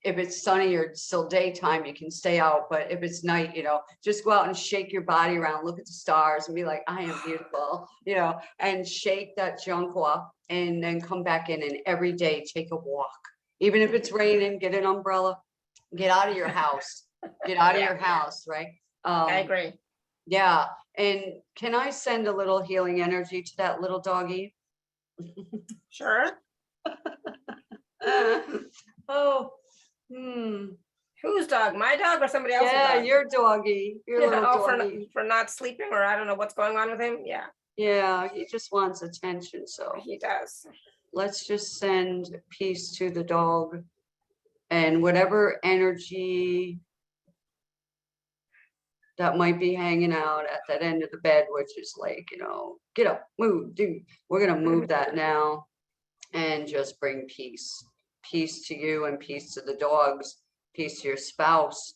B: if it's sunny or still daytime, you can stay out, but if it's night, you know, just go out and shake your body around, look at the stars and be like, I am beautiful, you know, and shake that junk off, and then come back in, and every day take a walk. Even if it's raining, get an umbrella, get out of your house, get out of your house, right?
A: I agree.
B: Yeah. And can I send a little healing energy to that little doggy?
A: Sure.
B: Oh,
A: Whose dog? My dog or somebody else's
B: yeah,
A: dog?
B: your doggy, your little doggy.
A: For not sleeping, or I don't know what's going on with him. Yeah.
B: Yeah, he just wants attention, so.
A: He does.
B: Let's just send peace to the dog, and whatever energy that might be hanging out at that end of the bed, which is like, you know, get up, move, dude. We're gonna move that now and just bring peace. Peace to you and peace to the dogs, peace to your spouse,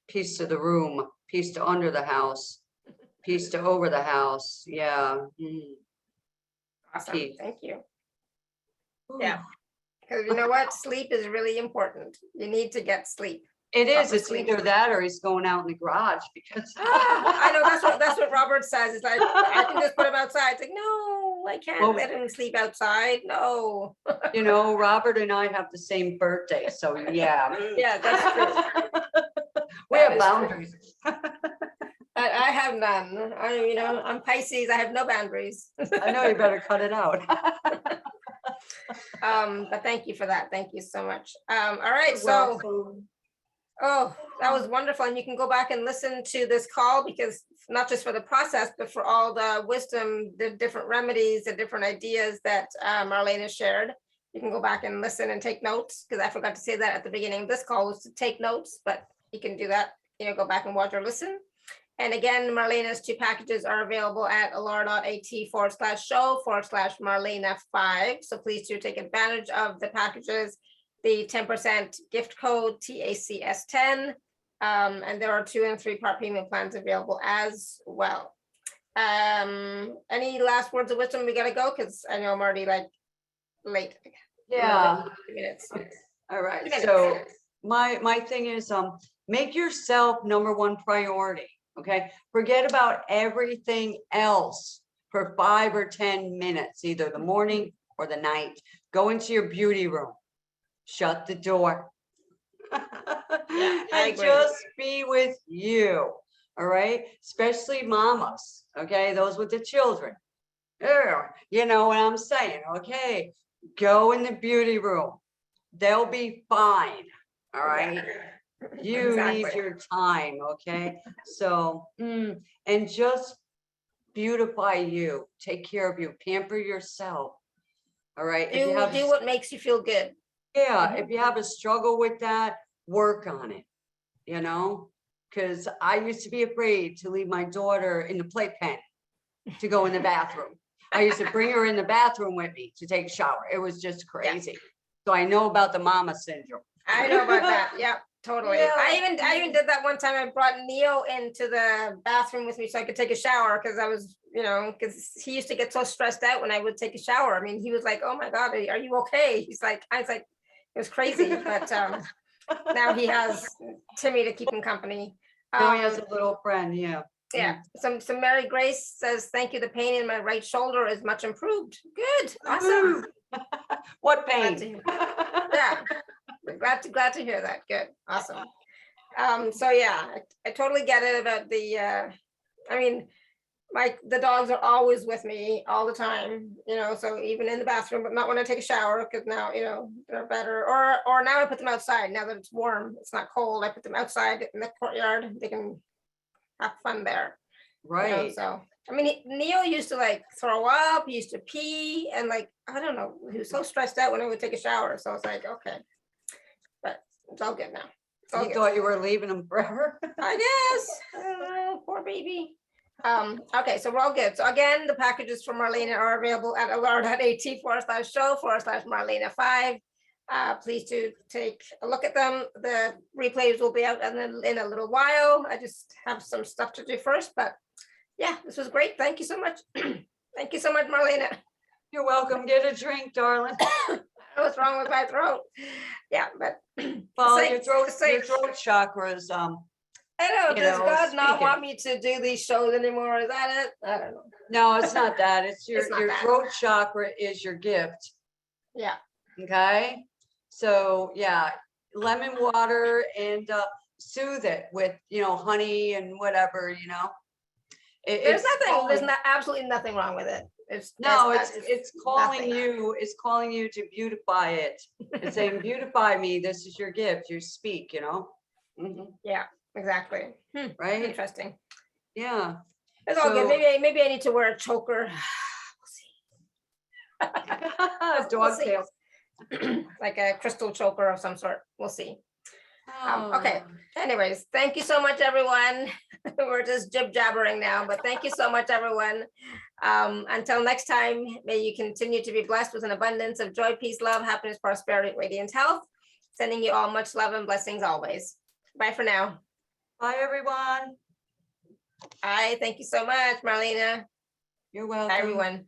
B: peace to the room, peace to under the house, peace to over the house. Yeah.
A: Awesome.
B: Peace.
A: Thank you. Yeah. Because you know what? Sleep is really important. You need to get sleep.
B: It is. It's either that or he's going out in the garage, because
A: I know that's what Robert says. It's like, I can just put him outside. It's like, no, I can't let him sleep outside. No.
B: You know, Robert and I have the same birthday, so yeah.
A: Yeah, that's true.
B: We have boundaries.
A: I have none. I'm Pisces. I have no boundaries.
B: I know, you better cut it out.
A: But thank you for that. Thank you so much. All right, so. Oh, that was wonderful. And you can go back and listen to this call, because not just for the process, but for all the wisdom, the different remedies, the different ideas that Marlena shared. You can go back and listen and take notes, because I forgot to say that at the beginning of this call, was to take notes, but you can do that, go back and watch or listen. And again, Marlena's 2 packages are available at alara.at/show/Marlena5. So please do take advantage of the packages. The 10% gift code TACS10, and there are 2 and 3 part payment plans available as well. Any last words of wisdom? We gotta go, because I know I'm already like late.
B: Yeah.
A: 2 minutes.
B: All right. So my thing is, make yourself #1 priority. Okay. Forget about everything else for 5 or 10 minutes, either the morning or the night. Go into your beauty room. Shut the door. And just be with you. All right. Especially mamas. Okay. Those with the children. You know what I'm saying? Okay. Go in the beauty room. They'll be fine. All right. You need your time. Okay. So, and just beautify you. Take care of you. Pamper yourself. All right.
A: Do what makes you feel good.
B: Yeah, if you have a struggle with that, work on it, because I used to be afraid to leave my daughter in the playpen to go in the bathroom. I used to bring her in the bathroom with me to take a shower. It was just crazy. Yeah. So I know about the mama syndrome.
A: I know about that. Yeah, totally. Yeah. I even did that one time. I brought Neo into the bathroom with me so I could take a shower, because I was, because he used to get so stressed out when I would take a shower. I mean, he was like, oh my God, are you okay? I was like, It was crazy, but now he has Timmy to keep him company.
B: Now he has a little friend, yeah.
A: Yeah, some Mary Grace says, thank you. The pain in my right shoulder is much improved. Good, awesome.
B: What
A: Glad to
B: pain?
A: hear. Yeah, glad to hear that. Good, awesome. So yeah, I totally get it about the. I mean, the dogs are always with me all the time. You know, so even in the bathroom, but not when I take a shower, because now they're better. Or now I put them outside. Now that it's warm, it's not cold. I put them outside in the courtyard. They can have fun there.
B: Right.
A: So I mean, Neo used to like throw up, he used to pee, and like I don't know, he was so stressed out when I would take a shower. So I was like, okay, but it's all good now.
B: You thought you were leaving him forever?
A: I guess. I don't know, poor baby. Okay, so we're all good. So again, the packages from Marlena are available at alara.at/show/Marlena5. Please do take a look at them. The replays will be out in a little while. I just have some stuff to do first, but yeah, this was great. Thank you so much. Thank you so much, Marlena.
B: You're welcome. Get a drink, darling.
A: I don't know what's wrong with my throat. Yeah, but
B: well, your throat chakra is
A: I know, does God not
B: speaking.
A: want me to do these shows anymore? Is that it? I don't know.
B: No, it's not that. It's your
A: that.
B: throat chakra is your gift.
A: Yeah.
B: Okay. So yeah, lemon water and soothe it with honey and whatever,
A: There's absolutely nothing wrong with it.
B: It's calling you, it's calling you to beautify it. It's saying, beautify me, this is your gift, you speak,
A: Yeah, exactly.
B: Right?
A: Interesting.
B: Yeah.
A: It's all good. Maybe I need to wear a choker. We'll see.
B: Dog tail.
A: Like a crystal choker of some sort. We'll see. Okay. Anyways, thank you so much, everyone. We're just jib jabbering now, but thank you so much, everyone. Until next time, may you continue to be blessed with an abundance of joy, peace, love, happiness, prosperity, radiant health. Sending you all much love and blessings always. Bye for now.
B: Bye, everyone.
A: Bye. Thank you so much, Marlena.
B: You're welcome.
A: Bye, everyone.